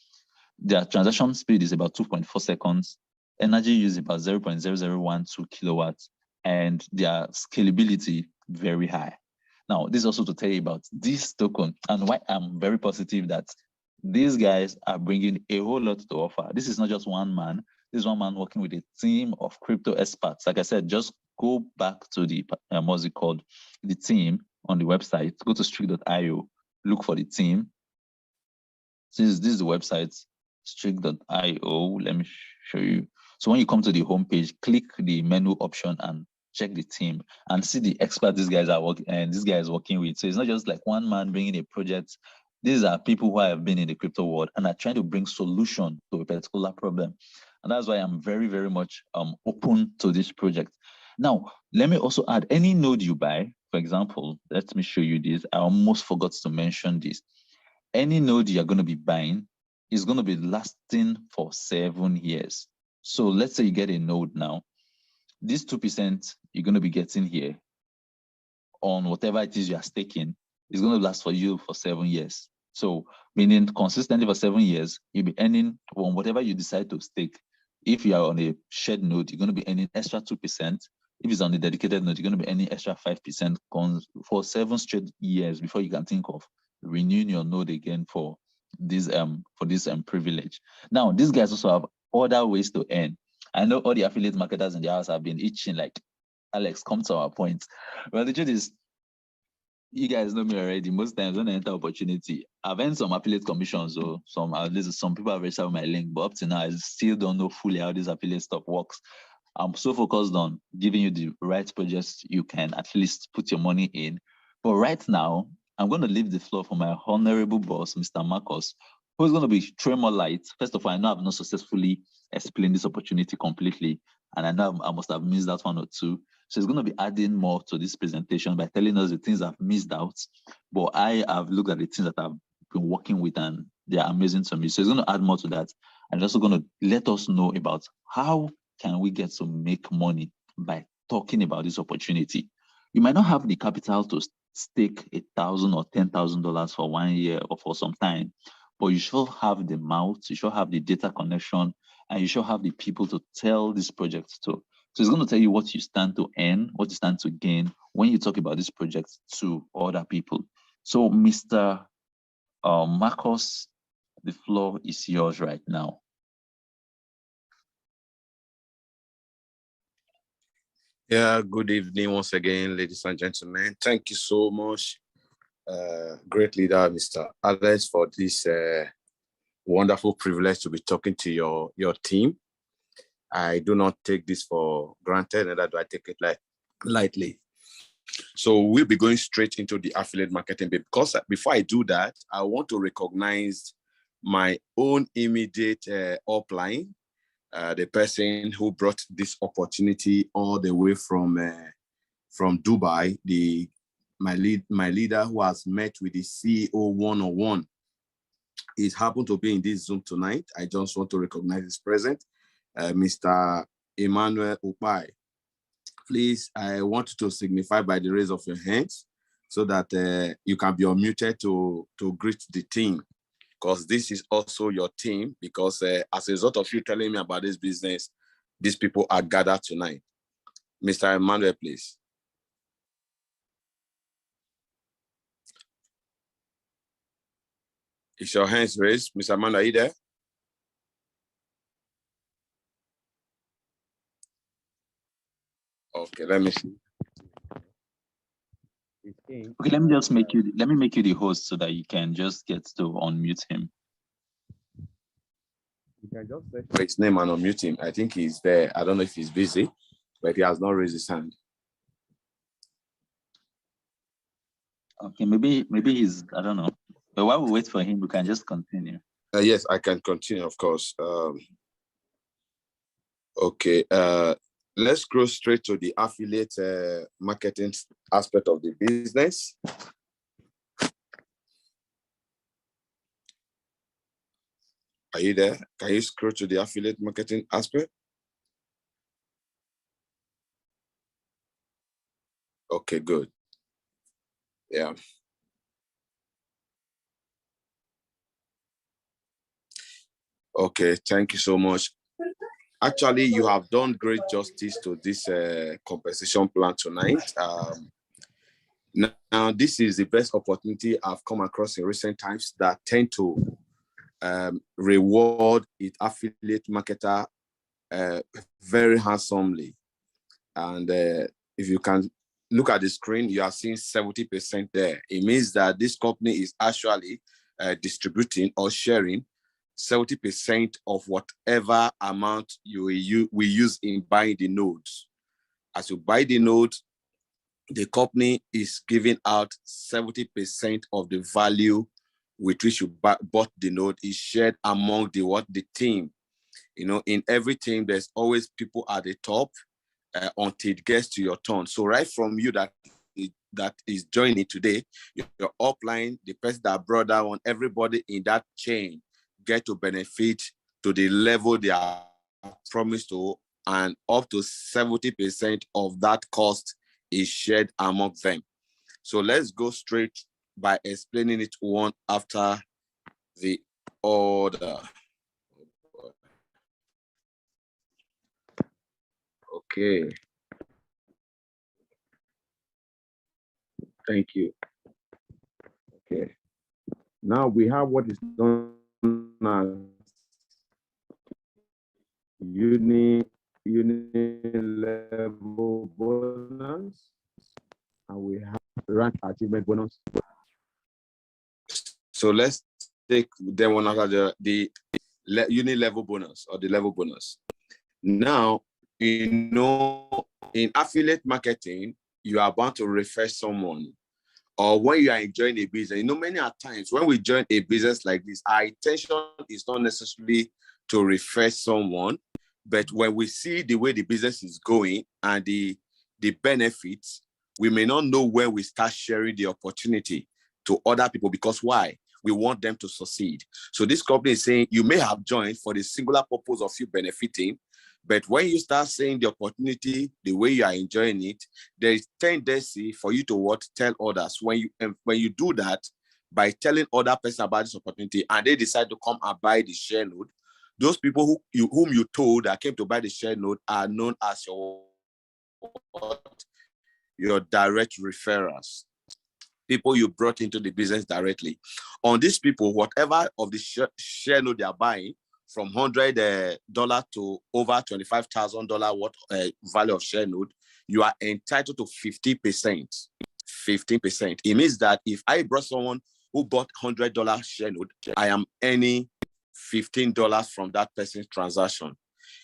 S1: Their transaction speed is about 2.4 seconds. Energy use is about 0.0012 kilowatts, and their scalability very high. Now, this is also to tell you about this token and why I'm very positive that these guys are bringing a whole lot to offer. This is not just one man. This is one man working with a team of crypto experts. Like I said, just go back to the, what's it called? The team on the website. Go to streakk.io, look for the team. This is the website, streakk.io. Let me show you. So when you come to the homepage, click the menu option and check the team and see the experts these guys are working and this guy is working with. So it's not just like one man bringing a project. These are people who have been in the crypto world and are trying to bring solution to a particular problem. And that's why I'm very, very much open to this project. Now, let me also add any node you buy. For example, let me show you this. I almost forgot to mention this. Any node you're going to be buying is going to be lasting for 7 years. So let's say you get a node now. This 2% you're going to be getting here on whatever it is you are staking is going to last for you for 7 years. So meaning consistently for 7 years, you'll be earning on whatever you decide to stake. If you are on a shared node, you're going to be earning extra 2%. If it's on a dedicated node, you're going to be earning extra 5% for 7 straight years before you can think of renewing your node again for this privilege. Now, these guys also have other ways to earn. I know all the affiliate marketers in the house have been itching like, Alex, come to our point. Well, the truth is, you guys know me already. Most times when I enter opportunity, I've earned some affiliate commissions, or at least some people have registered my link, but up to now, I still don't know fully how this affiliate stuff works. I'm so focused on giving you the right projects you can at least put your money in. But right now, I'm going to leave the floor for my honorable boss, Mr. Marcus, who's going to be throwing more light. First of all, I know I've not successfully explained this opportunity completely, and I know I must have missed that one or two. So he's going to be adding more to this presentation by telling us the things I've missed out. But I have looked at the things that I've been working with, and they're amazing to me. So he's going to add more to that, and also going to let us know about how can we get to make money by talking about this opportunity. You might not have the capital to stake $1,000 or $10,000 for 1 year or for some time, but you should have the mouth, you should have the data connection, and you should have the people to tell this project to. So it's going to tell you what you stand to earn, what you stand to gain when you talk about this project to other people. So Mr. Marcus, the floor is yours right now.
S2: Yeah, good evening once again, ladies and gentlemen. Thank you so much, great leader, Mr. Alex, for this wonderful privilege to be talking to your team. I do not take this for granted, neither do I take it lightly. So we'll be going straight into the affiliate marketing, because before I do that, I want to recognize my own immediate upline, the person who brought this opportunity all the way from Dubai, my leader who has met with the CEO one-on-one. He happened to be in this Zoom tonight. I just want to recognize his presence, Mr. Emmanuel Upai. Please, I want you to signify by the raise of your hands so that you can be unmuted to greet the team, because this is also your team, because as a result of you telling me about this business, these people are gathered tonight. Mr. Emmanuel, please. Is your hands raised? Mr. Emmanuel, are you there? Okay, let me see.
S1: Okay, let me make you the host so that you can just get to unmute him.
S2: You can just search for his name and unmute him. I think he's there. I don't know if he's busy, but he has not raised his hand.
S1: Okay, maybe he's, I don't know. But while we wait for him, we can just continue.
S2: Yes, I can continue, of course. Okay, let's go straight to the affiliate marketing aspect of the business. Are you there? Can you scroll to the affiliate marketing aspect? Okay, good. Yeah. Okay, thank you so much. Actually, you have done great justice to this compensation plan tonight. Now, this is the best opportunity I've come across in recent times that tend to reward its affiliate marketer very handsomely. And if you can look at the screen, you are seeing 70% there. It means that this company is actually distributing or sharing 70% of whatever amount we use in buying the nodes. As you buy the node, the company is giving out 70% of the value with which you bought the node is shared among the team. You know, in every team, there's always people at the top until it gets to your turn. So right from you that is joining today, your upline, the person that brought that one, everybody in that chain get to benefit to the level they are promised to, and up to 70% of that cost is shared among them. So let's go straight by explaining it one after the other. Okay. Thank you. Okay. Now we have what is known as level bonus, and we have rank achievement bonus. So let's take them one after the unit level bonus or the level bonus. Now, you know, in affiliate marketing, you are bound to refer someone, or when you are enjoying a business. You know, many times when we join a business like this, our intention is not necessarily to refer someone, but when we see the way the business is going and the benefits, we may not know when we start sharing the opportunity to other people, because why? We want them to succeed. So this company is saying you may have joined for the singular purpose of you benefiting, but when you start seeing the opportunity, the way you are enjoying it, there is tendency for you to tell others. When you do that, by telling other person about this opportunity, and they decide to come and buy the share node, those people whom you told that came to buy the share node are known as your direct referrals. People you brought into the business directly. On these people, whatever of the share node they are buying, from $100 to over $25,000 worth value of share node, you are entitled to 50%. 15%. It means that if I brought someone who bought $100 share node, I am earning $15 from that person's transaction.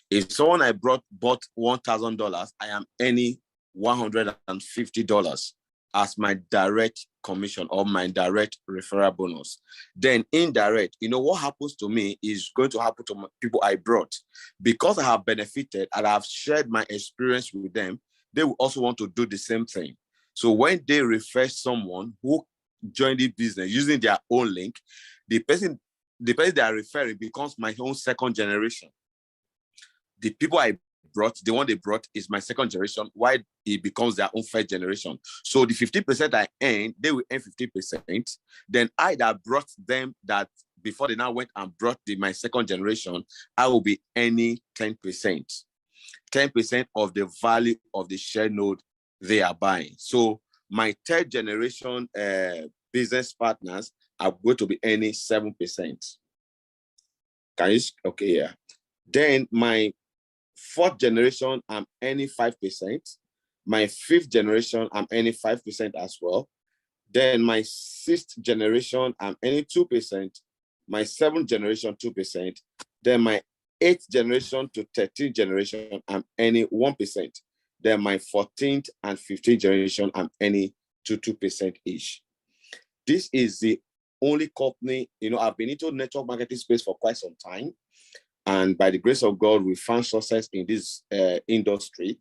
S2: If someone I bought $1,000, I am earning $150 as my direct commission or my direct referral bonus. Then indirect, you know, what happens to me is going to happen to people I brought. Because I have benefited and I have shared my experience with them, they will also want to do the same thing. So when they refer someone who joined the business using their own link, the person they are referring becomes my own second generation. The people I brought, the one they brought is my second generation, why it becomes their own first generation. So the 50% I earn, they will earn 50%. Then I that brought them that before they now went and brought my second generation, I will be earning 10%. 10% of the value of the share node they are buying. So my third generation business partners are going to be earning 7%. Can you, okay, yeah. Then my fourth generation, I'm earning 5%. My fifth generation, I'm earning 5% as well. Then my sixth generation, I'm earning 2%. My seventh generation, 2%. Then my eighth generation to 13th generation, I'm earning 1%. Then my 14th and 15th generation, I'm earning 2% each. This is the only company, you know, I've been into network marketing space for quite some time. And by the grace of God, we found success in this industry.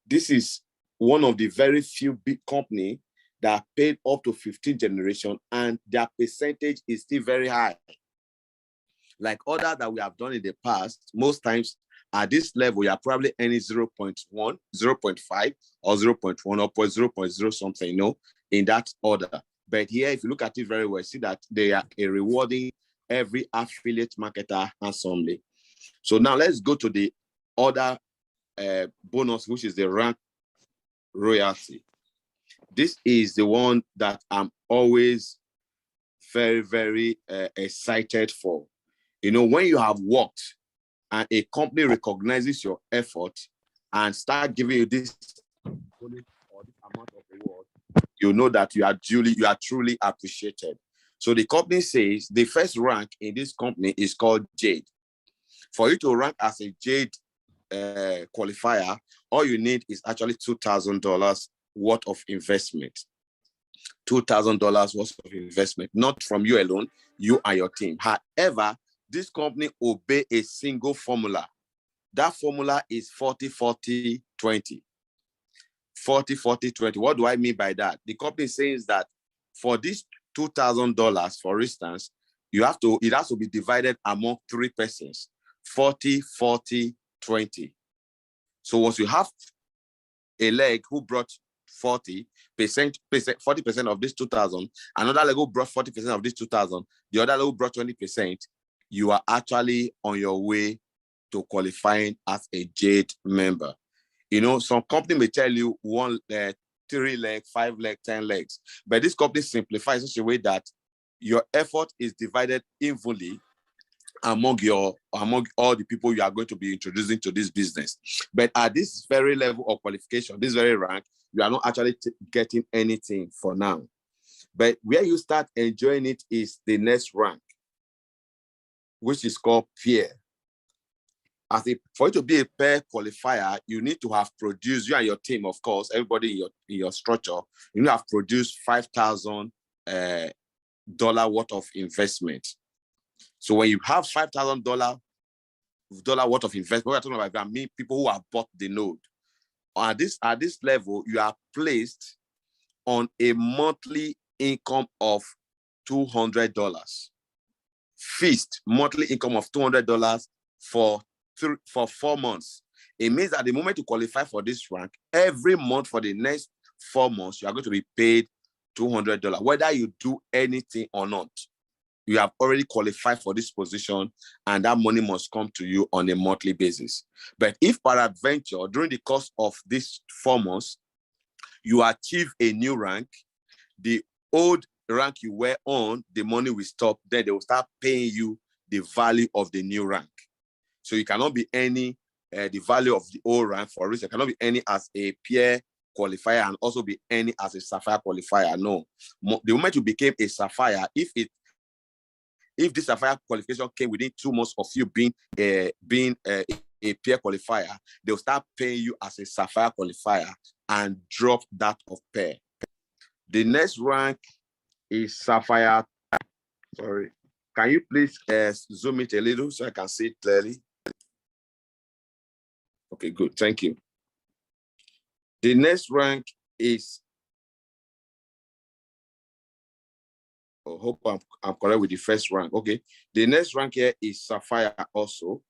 S2: This is one of the very few big companies that paid up to 15th generation, and their percentage is still very high. Like other that we have done in the past, most times at this level, you are probably earning 0.1, 0.5, or 0.1 or 0.0 something, in that order. But here, if you look at it very well, see that they are rewarding every affiliate marketer handsomely. So now let's go to the other bonus, which is the rank royalty. This is the one that I'm always very, very excited for. When you have worked and a company recognizes your effort and start giving you this amount of reward, you know that you are truly appreciated. So the company says the first rank in this company is called Jade. For you to rank as a Jade qualifier, all you need is actually $2,000 worth of investment. $2,000 worth of investment, not from you alone, you and your team. However, this company obey a single formula. That formula is 40-40-20. 40-40-20. What do I mean by that? The company says that for this $2,000, for instance, it has to be divided among 3 persons. 40-40-20. So once you have a leg who brought 40% of this 2,000, another leg who brought 40% of this 2,000, the other leg who brought 20%, you are actually on your way to qualifying as a Jade member. Some company may tell you 1 leg, 3 legs, 5 legs, 10 legs, but this company simplifies in such a way that your effort is divided evenly among all the people you are going to be introducing to this business. But at this very level of qualification, this very rank, you are not actually getting anything for now. But where you start enjoying it is the next rank, which is called peer. For you to be a peer qualifier, you need to have produced, you and your team, of course, everybody in your structure, you need to have produced $5,000 worth of investment. So when you have $5,000 worth of investment, we're talking about people who have bought the node. At this level, you are placed on a monthly income of $200. Fixed monthly income of $200 for 4 months. It means that the moment you qualify for this rank, every month for the next 4 months, you are going to be paid $200, whether you do anything or not. You have already qualified for this position, and that money must come to you on a monthly basis. But if peradventure, during the course of these 4 months, you achieve a new rank, the old rank you were on, the money will stop. Then they will start paying you the value of the new rank. So you cannot be any the value of the old rank. For instance, you cannot be any as a peer qualifier and also be any as a Sapphire qualifier. No. The moment you became a Sapphire, if this Sapphire qualification came within 2 months of you being a peer qualifier, they'll start paying you as a Sapphire qualifier and drop that of peer. The next rank is Sapphire. Sorry. Can you please zoom it a little so I can see it clearly? Okay, good. Thank you. The next rank is, I hope I'm correct with the first rank. Okay. The next rank here is Sapphire also.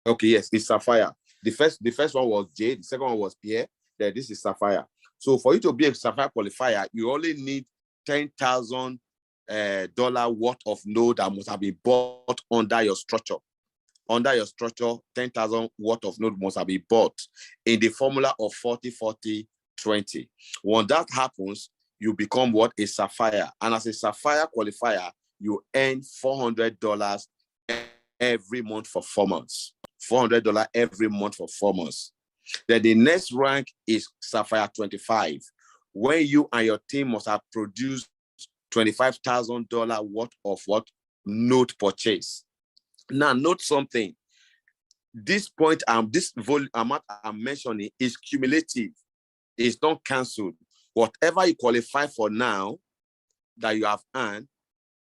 S2: Okay, yes, it's Sapphire. The first one was Jade, the second one was Pierre. Then this is Sapphire. So for you to be a Sapphire qualifier, you only need $10,000 worth of node that must have been bought under your structure. Under your structure, 10,000 worth of node must have been bought in the formula of 40-40-20. When that happens, you become what? A Sapphire. And as a Sapphire qualifier, you earn $400 every month for 4 months. $400 every month for 4 months. Then the next rank is Sapphire 25, when you and your team must have produced $25,000 worth of what? Node purchase. Now, note something. This point, this volume amount I'm mentioning is cumulative. It's not cancelled. Whatever you qualify for now that you have earned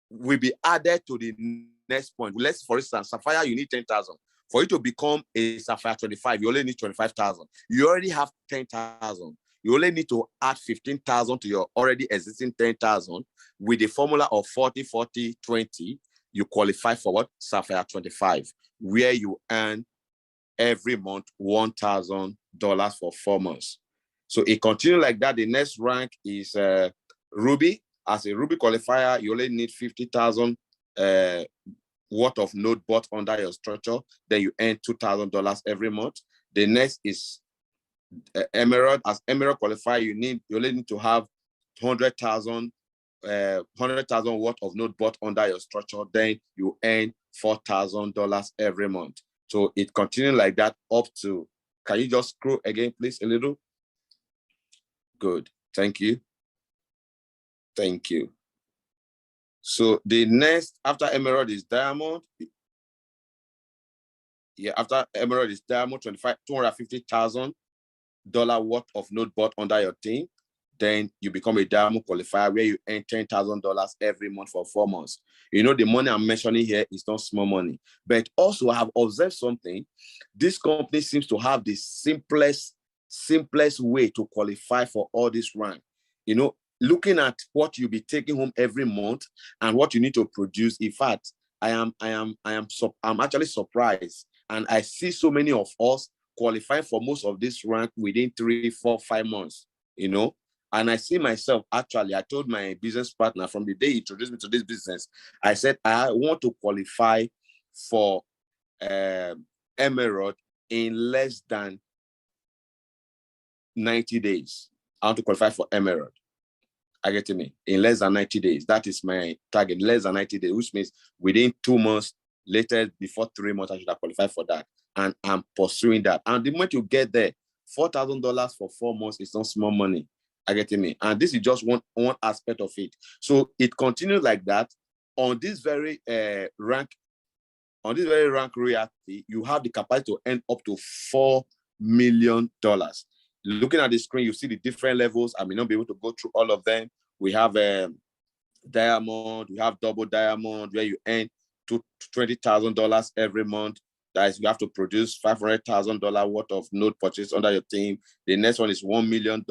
S2: will be added to the next point. Let's, for instance, Sapphire, you need 10,000. For you to become a Sapphire 25, you only need 25,000. You already have 10,000. You only need to add 15,000 to your already existing 10,000 with the formula of 40-40-20. you qualify for what? Sapphire 25, where you earn every month $1,000 for 4 months. So it continues like that. The next rank is Ruby. As a Ruby qualifier, you only need 50,000 worth of node bought under your structure. Then you earn $2,000 every month. The next is Emerald. As Emerald qualifier, you only need to have 100,000 worth of node bought under your structure. Then you earn $4,000 every month. So it continues like that up to, can you just scroll again, please, a little? Good. Thank you. Thank you. So the next after Emerald is Diamond. Yeah, after Emerald is Diamond, $250,000 worth of node bought under your team. Then you become a Diamond qualifier where you earn $10,000 every month for 4 months. You know, the money I'm mentioning here is not small money. But also I have observed something. This company seems to have the simplest way to qualify for all this rank. You know, looking at what you'll be taking home every month and what you need to produce. In fact, I'm actually surprised. And I see so many of us qualify for most of this rank within 3, 4, 5 months, you know. And I see myself, actually, I told my business partner from the day he introduced me to this business, I said, I want to qualify for Emerald in less than 90 days. I want to qualify for Emerald. I get me? In less than 90 days. That is my target, less than 90 days, which means within 2 months, later, before 3 months, I should have qualified for that. And I'm pursuing that. And the moment you get there, $4,000 for 4 months is not small money. I get me? And this is just one aspect of it. So it continues like that. On this very rank royalty, you have the capacity to earn up to $4 million. Looking at the screen, you see the different levels. I may not be able to go through all of them. We have Diamond, we have Double Diamond, where you earn $20,000 every month. That is, you have to produce $500,000 worth of node purchase under your team. The next one is $1 million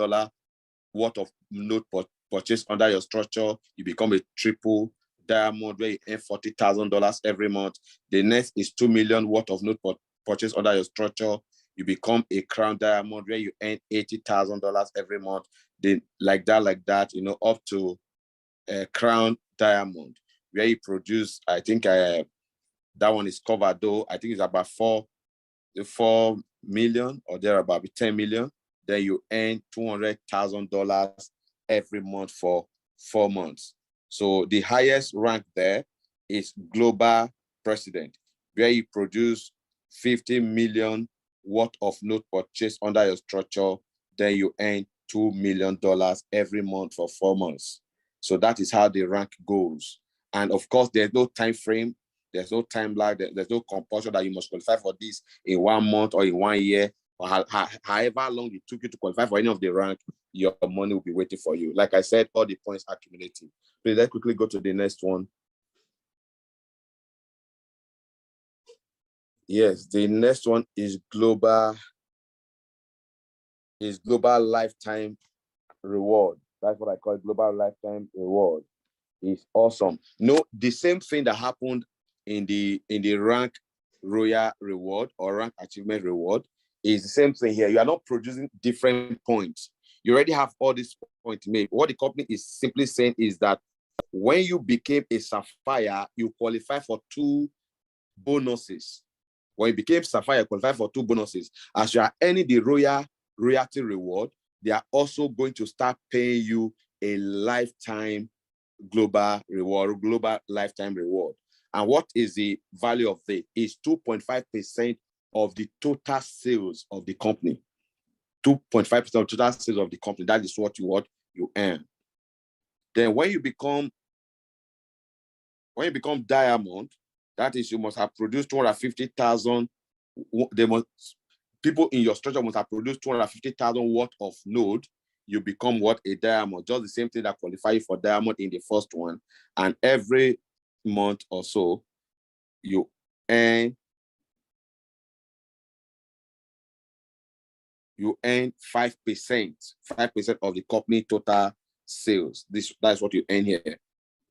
S2: worth of node purchase under your structure. You become a triple diamond where you earn $40,000 every month. The next is $2 million worth of node purchase under your structure. You become a crown diamond where you earn $80,000 every month. Then like that, you know, up to a crown diamond where you produce, I think that one is covered though. I think it's about 4 million or there about 10 million. Then you earn $200,000 every month for 4 months. So the highest rank there is global president, where you produce 50 million worth of node purchase under your structure. Then you earn $2 million every month for 4 months. So that is how the rank goes. And of course, there's no time frame. There's no time lag. There's no compulsion that you must qualify for this in 1 month or in 1 year, or however long it took you to qualify for any of the rank, your money will be waiting for you. Like I said, all the points are accumulating. Please let's quickly go to the next one. Yes, the next one is global lifetime reward. That's what I call global lifetime reward. It's awesome. No, the same thing that happened in the rank royal reward or rank achievement reward is the same thing here. You are not producing different points. You already have all these points made. What the company is simply saying is that when you became a Sapphire, you qualify for 2 bonuses. When you became Sapphire, you qualify for 2 bonuses. As you are earning the royalty reward, they are also going to start paying you a lifetime global lifetime reward. And what is the value of it? It's 2.5% of the total sales of the company. 2.5% of total sales of the company. That is what you earn. Then when you become diamond, that is, you must have produced 250,000. People in your structure must have produced 250,000 worth of node. You become a diamond. Just the same thing that qualifies you for diamond in the first one. And every month or so, you earn 5% of the company total sales. That's what you earn here,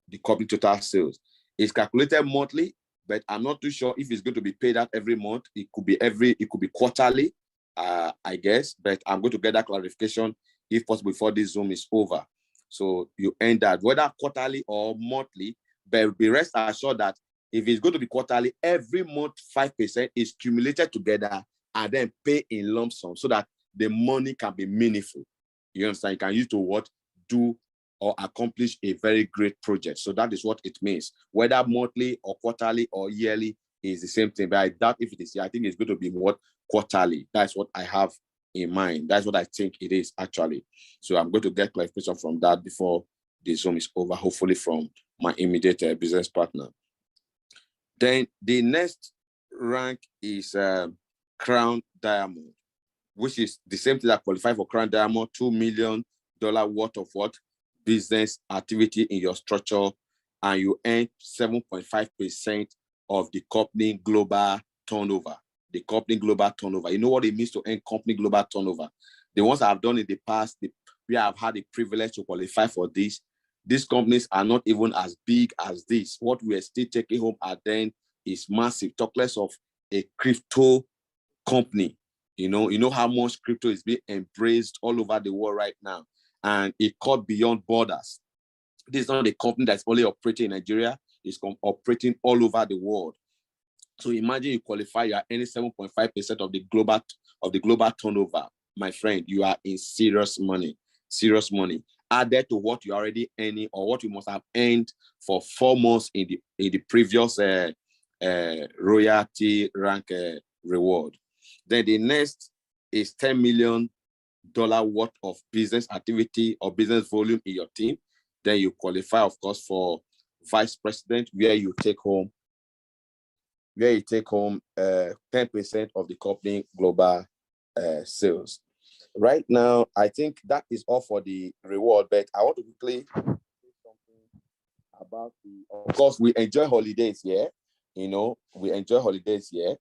S2: the company total sales. It's calculated monthly, but I'm not too sure if it's going to be paid out every month. It could be quarterly, I guess, but I'm going to get that clarification if possible before this Zoom is over. So you end that, whether quarterly or monthly, but be rest assured that if it's going to be quarterly, every month 5% is cumulated together and then pay in lump sum so that the money can be meaningful. You understand? You can use to what? Do or accomplish a very great project. So that is what it means. Whether monthly or quarterly or yearly is the same thing. But I doubt if it is, I think it's going to be what? Quarterly. That's what I have in mind. That's what I think it is actually. So I'm going to get clarification from that before the Zoom is over, hopefully from my immediate business partner. Then the next rank is Crown Diamond, which is the same thing that qualify for Crown Diamond, $2 million worth of what? Business activity in your structure, and you earn 7.5% of the company global turnover. The company global turnover. You know what it means to earn company global turnover? The ones I've done in the past, we have had the privilege to qualify for this. These companies are not even as big as this. What we are still taking home at then is massive. Talk less of a crypto company. You know how much crypto is being embraced all over the world right now, and it cut beyond borders. This is not a company that's only operating in Nigeria; it's operating all over the world. So imagine you qualify, you are earning 7.5% of the global turnover, my friend. You are in serious money. Added to what you already earning or what you must have earned for 4 months in the previous royalty rank reward. Then the next is $10 million worth of business activity or business volume in your team. Then you qualify, of course, for vice president, where you take home 10% of the company global sales. Right now, I think that is all for the reward, but I want to quickly say something about of course, we enjoy holidays here. We enjoy holidays here,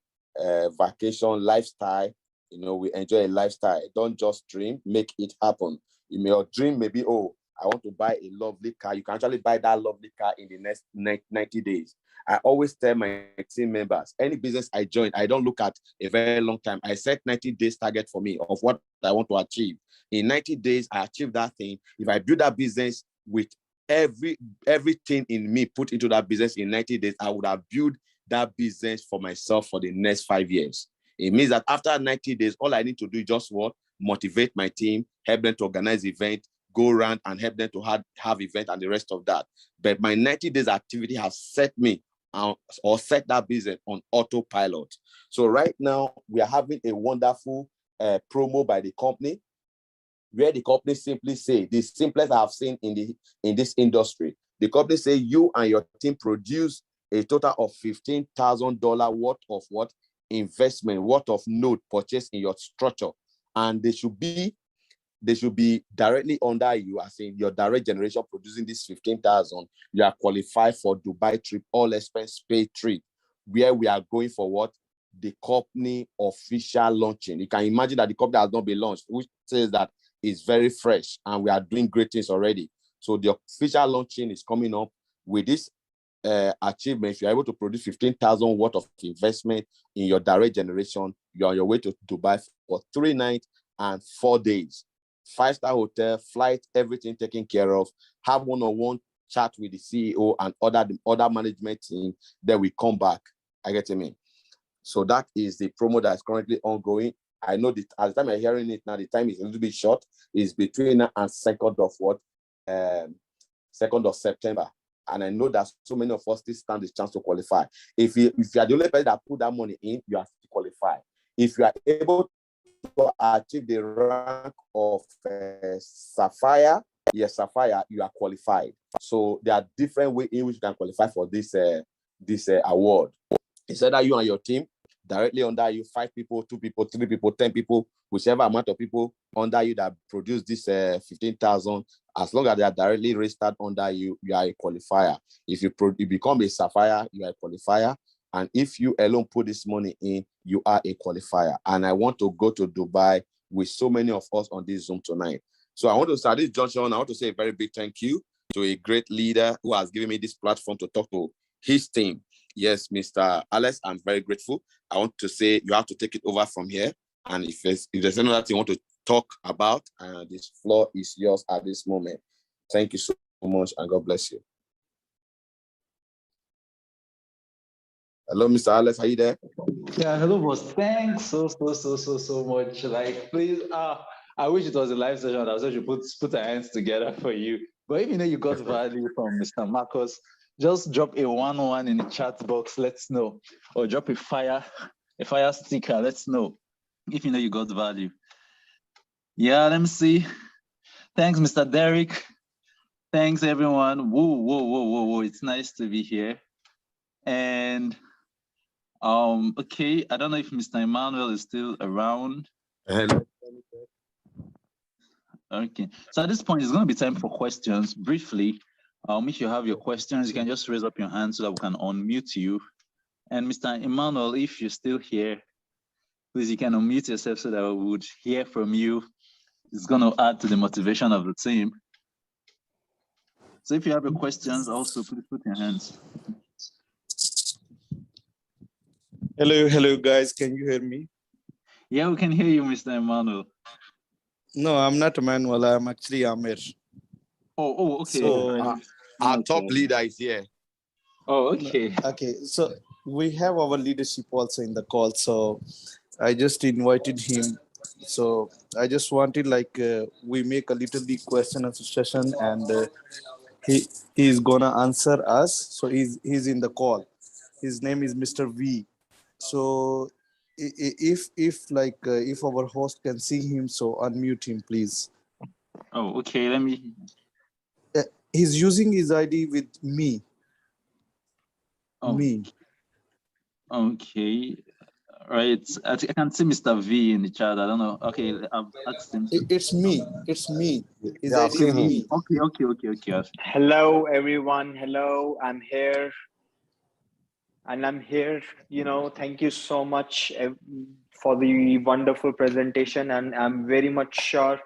S2: vacation, lifestyle. We enjoy a lifestyle. Don't just dream, make it happen. Your dream may be, oh, I want to buy a lovely car. You can actually buy that lovely car in the next 90 days. I always tell my team members, any business I join, I don't look at a very long time. I set 90 days target for me of what I want to achieve. In 90 days, I achieve that thing. If I build that business with everything in me put into that business in 90 days, I would have built that business for myself for the next 5 years. It means that after 90 days, all I need to do is just what? Motivate my team, help them to organize events, go around and help them to have events and the rest of that. But my 90 days activity has set me or set that business on autopilot. So right now, we are having a wonderful promo by the company, where the company simply say, the simplest I have seen in this industry, the company say you and your team produce a total of $15,000 worth of what? Investment, worth of note purchased in your structure. And they should be directly under you, as in your direct generation producing this 15,000. You are qualified for Dubai trip, all expense paid trip, where we are going for what? The company official launching. You can imagine that the company has not been launched, which says that it's very fresh and we are doing great things already. So the official launching is coming up. With this achievement, if you're able to produce 15,000 worth of investment in your direct generation, you're on your way to Dubai for 3 nights and 4 days. 5-star hotel, flight, everything taken care of. Have one-on-one chat with the CEO and other management team. Then we come back. I get to me. So that is the promo that is currently ongoing. I know that at the time I'm hearing it now, the time is a little bit short. It's between now and 2nd of September. And I know that so many of us still stand the chance to qualify. If you are the only person that put that money in, you are still qualified. If you are able to achieve the rank of Sapphire, yes, Sapphire, you are qualified. So there are different ways in which you can qualify for this award. It's either you and your team, directly under you, 5 people, 2 people, 3 people, 10 people, whichever amount of people under you that produce this 15,000, as long as they are directly registered under you, you are a qualifier. If you become a Sapphire, you are a qualifier. And if you alone put this money in, you are a qualifier. And I want to go to Dubai with so many of us on this Zoom tonight. So I want to start this junction. I want to say a very big thank you to a great leader who has given me this platform to talk to his team. Yes, Mr. Alex, I'm very grateful. I want to say you have to take it over from here. And if there's another thing you want to talk about, this floor is yours at this moment. Thank you so much, and God bless you. Hello, Mr. Alex, are you there?
S1: Yeah, hello, boss. Thanks so much. Like, please, I wish it was a live session. I was going to put our hands together for you. But if you know you got value from Mr. Marcus, just drop a 1-1 in the chat box. Let's know, or drop a fire sticker. Let's know if you know you got value. Yeah, let me see. Thanks, Mr. Derek. Thanks, everyone. Whoa. It's nice to be here. And okay, I don't know if Mr. Emmanuel is still around.
S2: Hello.
S1: Okay, so at this point, it's going to be time for questions. Briefly, if you have your questions, you can just raise up your hand so that we can unmute you. And Mr. Emmanuel, if you're still here, please, you can unmute yourself so that we would hear from you. It's going to add to the motivation of the team. So if you have your questions, also please put your hands.
S3: Hello, guys. Can you hear me?
S1: Yeah, we can hear you, Mr. Emmanuel.
S3: No, I'm not Emmanuel. I'm actually Amir.
S1: Oh, okay.
S3: So,
S2: our top leader is here.
S1: Oh, okay.
S3: Okay, so we have our leadership also in the call. So I just invited him. So I just wanted we make a little bit question and session, and he's gonna answer us. So he's in the call. His name is Mr. V. So if our host can see him, so unmute him, please.
S1: Oh, okay. Let me.
S3: He's using his ID with me.
S1: Oh.
S3: Me.
S1: Okay. Right. I can see Mr. V in the chat. I don't know. Okay, I've asked him.
S3: It's me. His ID is
S1: me. Okay.
S4: Hello, everyone. Hello, I'm here. And I'm here, thank you so much for the wonderful presentation. And I'm very much sure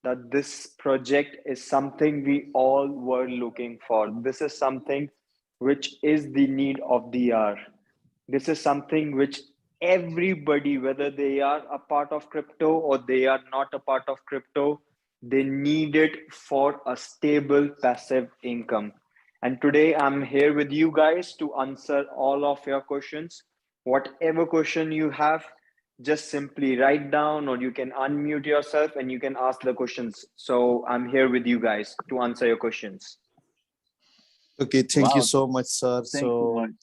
S4: that this project is something we all were looking for. This is something which is the need of the hour. This is something which everybody, whether they are a part of crypto or they are not a part of crypto, they need it for a stable passive income. And today I'm here with you guys to answer all of your questions. Whatever question you have, just simply write down, or you can unmute yourself and you can ask the questions. So I'm here with you guys to answer your questions.
S3: Okay, thank you so much, sir.
S1: Thank you.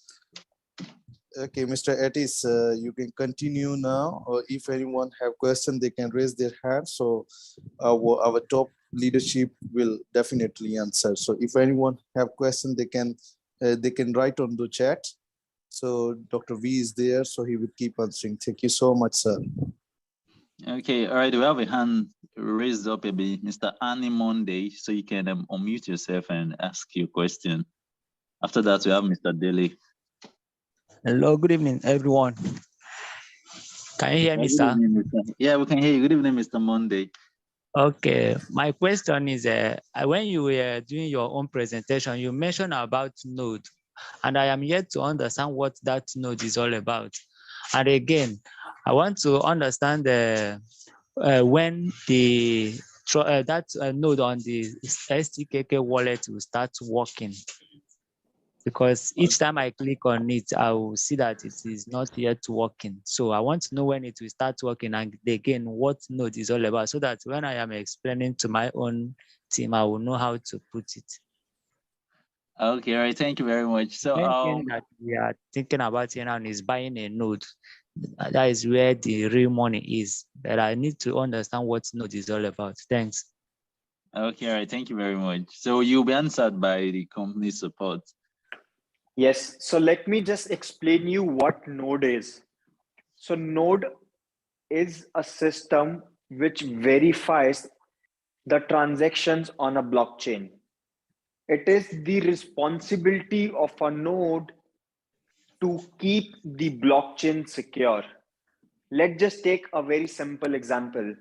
S3: Okay, Mr. Etis, you can continue now, or if anyone have question, they can raise their hand. So our top leadership will definitely answer. So if anyone have question, they can write on the chat. So Dr. V is there, so he will keep answering. Thank you so much, sir.
S1: Okay, all right, we have a hand raised up a bit, Mr. Annie Monday, so you can unmute yourself and ask your question. After that, we have Mr. Daly.
S5: Hello, good evening, everyone. Can you hear me, sir?
S1: Yeah, we can hear you. Good evening, Mr. Monday.
S5: Okay, my question is, when you were doing your own presentation, you mentioned about node, and I am yet to understand what that node is all about. And again, I want to understand when that node on the STKK wallet will start working. Because each time I click on it, I will see that it is not yet working. So I want to know when it will start working, and again, what node is all about, so that when I am explaining to my own team, I will know how to put it.
S1: Okay, all right, thank you very much. So
S5: that we are thinking about here now is buying a node. That is where the real money is. But I need to understand what node is all about. Thanks.
S1: Okay, all right, thank you very much. So you'll be answered by the company support.
S4: Yes, so let me just explain you what node is. So node is a system which verifies the transactions on a blockchain. It is the responsibility of a node to keep the blockchain secure. Let's just take a very simple example.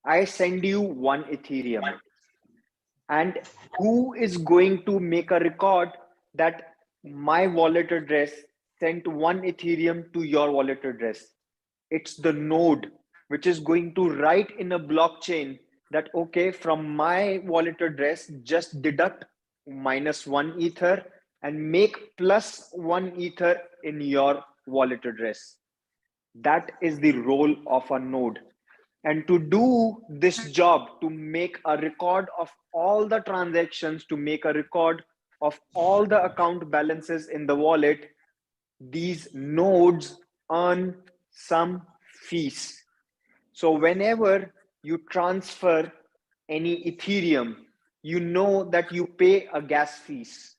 S4: I send you 1 Ethereum, and who is going to make a record that my wallet address sent 1 Ethereum to your wallet address. It's the node which is going to write in a blockchain that, okay, from my wallet address, just deduct -1 Ether and make +1 Ether in your wallet address. That is the role of a node. And to do this job, to make a record of all the transactions, to make a record of all the account balances in the wallet, these nodes earn some fees. So whenever you transfer any Ethereum, you know that you pay a gas fees.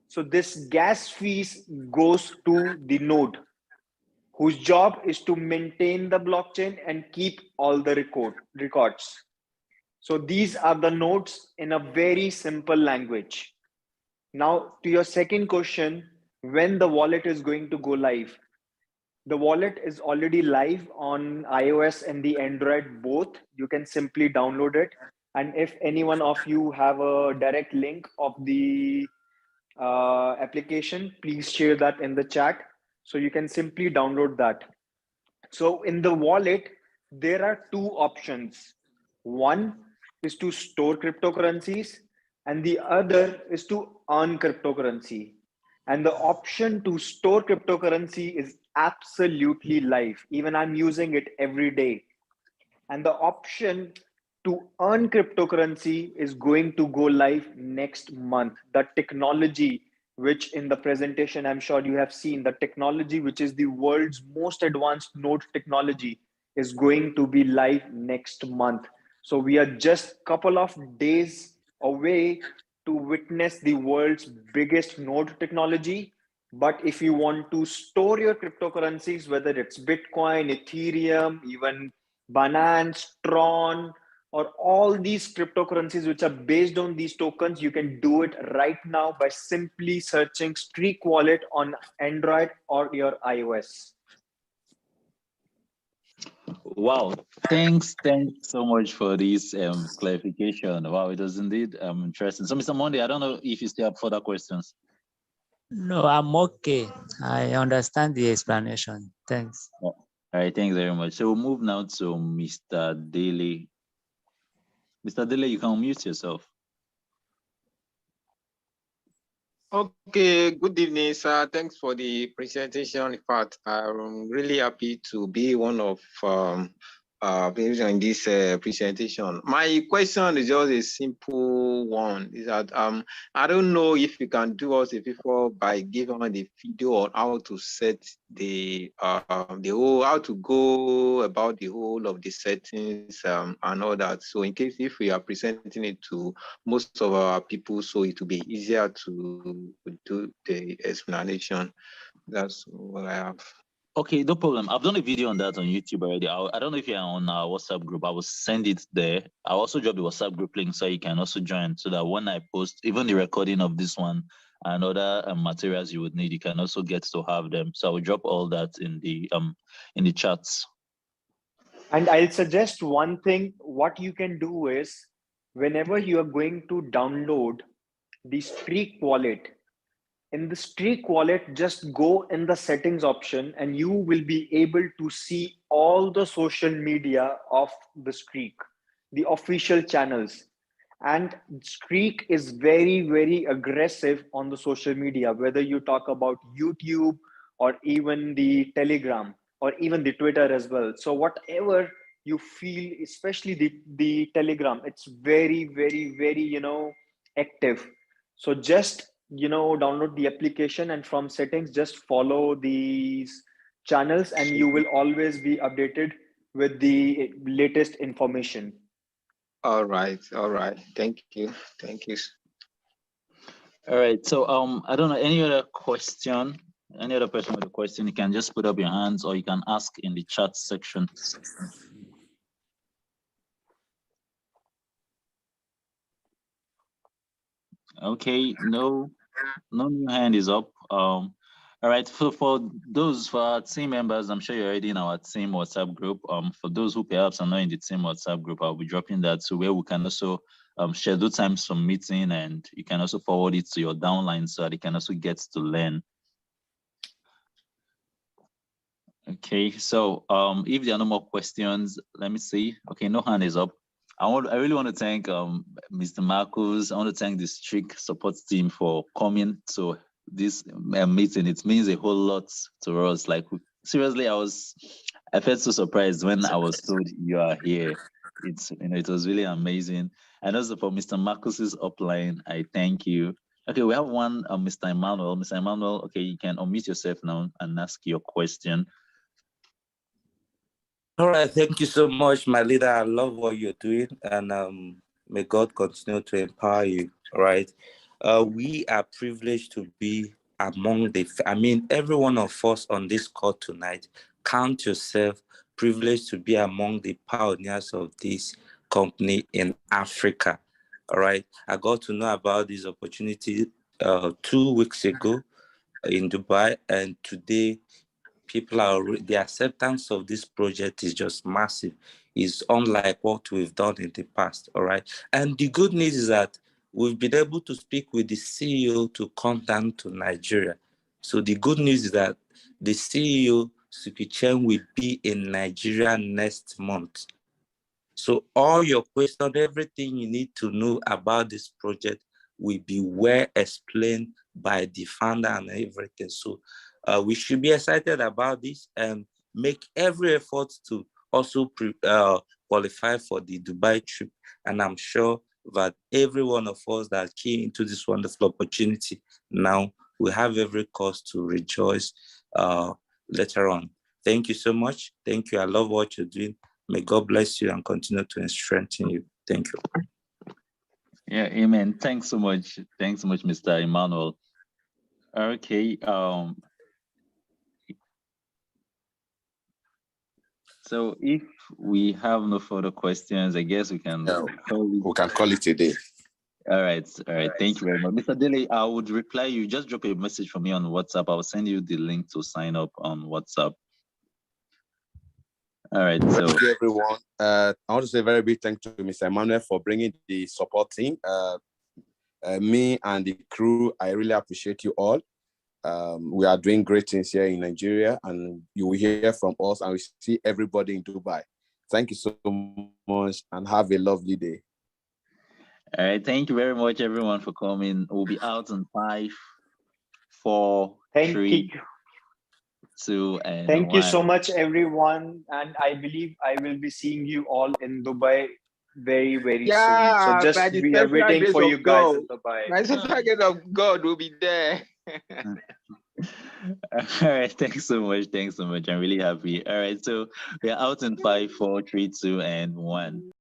S4: So this gas fees goes to the node, whose job is to maintain the blockchain and keep all the records. So these are the nodes in a very simple language. Now to your second question, when the wallet is going to go live. The wallet is already live on iOS and the Android both. You can simply download it. And if any one of you have a direct link of the application, please share that in the chat. So you can simply download that. So in the wallet, there are two options. One is to store cryptocurrencies, and the other is to earn cryptocurrency. And the option to store cryptocurrency is absolutely live. Even I'm using it every day. And the option to earn cryptocurrency is going to go live next month. The technology, which in the presentation, I'm sure you have seen, the technology, which is the world's most advanced node technology, is going to be live next month. So we are just a couple of days away to witness the world's biggest node technology. But if you want to store your cryptocurrencies, whether it's Bitcoin, Ethereum, even Binance, Tron, or all these cryptocurrencies which are based on these tokens, you can do it right now by simply searching Streakk wallet on Android or your iOS.
S1: Wow, thanks so much for this clarification. Wow, it was indeed interesting. So, Mr. Monday, I don't know if you still have further questions.
S5: No, I'm okay. I understand the explanation. Thanks.
S1: All right, thanks very much. So we'll move now to Mr. Daly. Mr. Daly, you can unmute yourself.
S6: Okay, good evening, sir. Thanks for the presentation. In fact, I'm really happy to be one of in this presentation. My question is just a simple one. Is that I don't know if you can do us a favor by giving the video on how to set the whole, how to go about the whole of the settings and all that. So in case if we are presenting it to most of our people, so it will be easier to do the explanation. That's what I have.
S1: Okay, no problem. I've done a video on that on YouTube already. I don't know if you're on our WhatsApp group. I will send it there. I'll also drop the WhatsApp group link so you can also join, so that when I post even the recording of this one and other materials you would need, you can also get to have them. So I will drop all that in the chats.
S4: And I'll suggest one thing. What you can do is, whenever you are going to download the Streakk wallet, in the Streakk wallet, just go in the settings option and you will be able to see all the social media of the Streakk, the official channels. And Streakk is very, very aggressive on the social media, whether you talk about YouTube or even the Telegram or even the Twitter as well. So whatever you feel, especially the Telegram, it's very, very, very, active. So just, download the application and from settings, just follow these channels and you will always be updated with the latest information.
S6: All right. Thank you.
S1: All right. So I don't know, any other question? Any other person with a question, you can just put up your hands or you can ask in the chat section. Okay, no new hand is up. All right, for those, for our team members, I'm sure you're already in our team WhatsApp group. For those who perhaps are not in the team WhatsApp group, I'll be dropping that, so where we can also schedule times for meeting, and you can also forward it to your downline so that they can also get to learn. Okay, so if there are no more questions, let me see. Okay, no hand is up. I really want to thank Mr. Marcus. I want to thank the Streakk support team for coming to this meeting. It means a whole lot to us. Like, seriously, I felt so surprised when I was told you are here. It was really amazing. And also for Mr. Marcus's upline, I thank you. Okay, we have one, Mr. Emmanuel. Mr. Emmanuel, okay, you can unmute yourself now and ask your question.
S7: All right, thank you so much, my leader. I love what you're doing, and may God continue to empower you. All right, we are privileged to be among every one of us on this call tonight. Count yourself privileged to be among the pioneers of this company in Africa. All right, I got to know about this opportunity 2 weeks ago in Dubai, and today the acceptance of this project is just massive. It's unlike what we've done in the past. All right. And the good news is that we've been able to speak with the CEO to come down to Nigeria. So the good news is that the CEO, Sukichen, will be in Nigeria next month. So all your questions, everything you need to know about this project will be well explained by the founder and everything. So we should be excited about this and make every effort to also qualify for the Dubai trip. And I'm sure that every one of us that came into this wonderful opportunity now will have every cause to rejoice later on. Thank you so much. Thank you. I love what you're doing. May God bless you and continue to strengthen you. Thank you.
S1: Yeah, amen. Thanks so much. Thanks so much, Mr. Emmanuel. Okay. So if we have no further questions, I guess we can
S2: call it a day.
S1: All right. Thank you very much. Mr. Dele, I would reply you. Just drop a message for me on WhatsApp. I'll send you the link to sign up on WhatsApp. All right.
S2: Thank you, everyone. I want to say a very big thank you to Mr. Emmanuel for bringing the support team. Me and the crew, I really appreciate you all. We are doing great things here in Nigeria, and you will hear from us, and we see everybody in Dubai. Thank you so much, and have a lovely day.
S1: All right. Thank you very much, everyone, for coming. We'll be out in 5, 4, 3, 2, and
S4: Thank
S1: 1.
S4: you so much, everyone. And I believe I will be seeing you all in Dubai very, very soon. So just we are waiting for you guys in Dubai.
S6: By the target of God will be there.
S1: All right. Thanks so much. I'm really happy. All right. So we are out in 5, 4, 3, 2, and 1.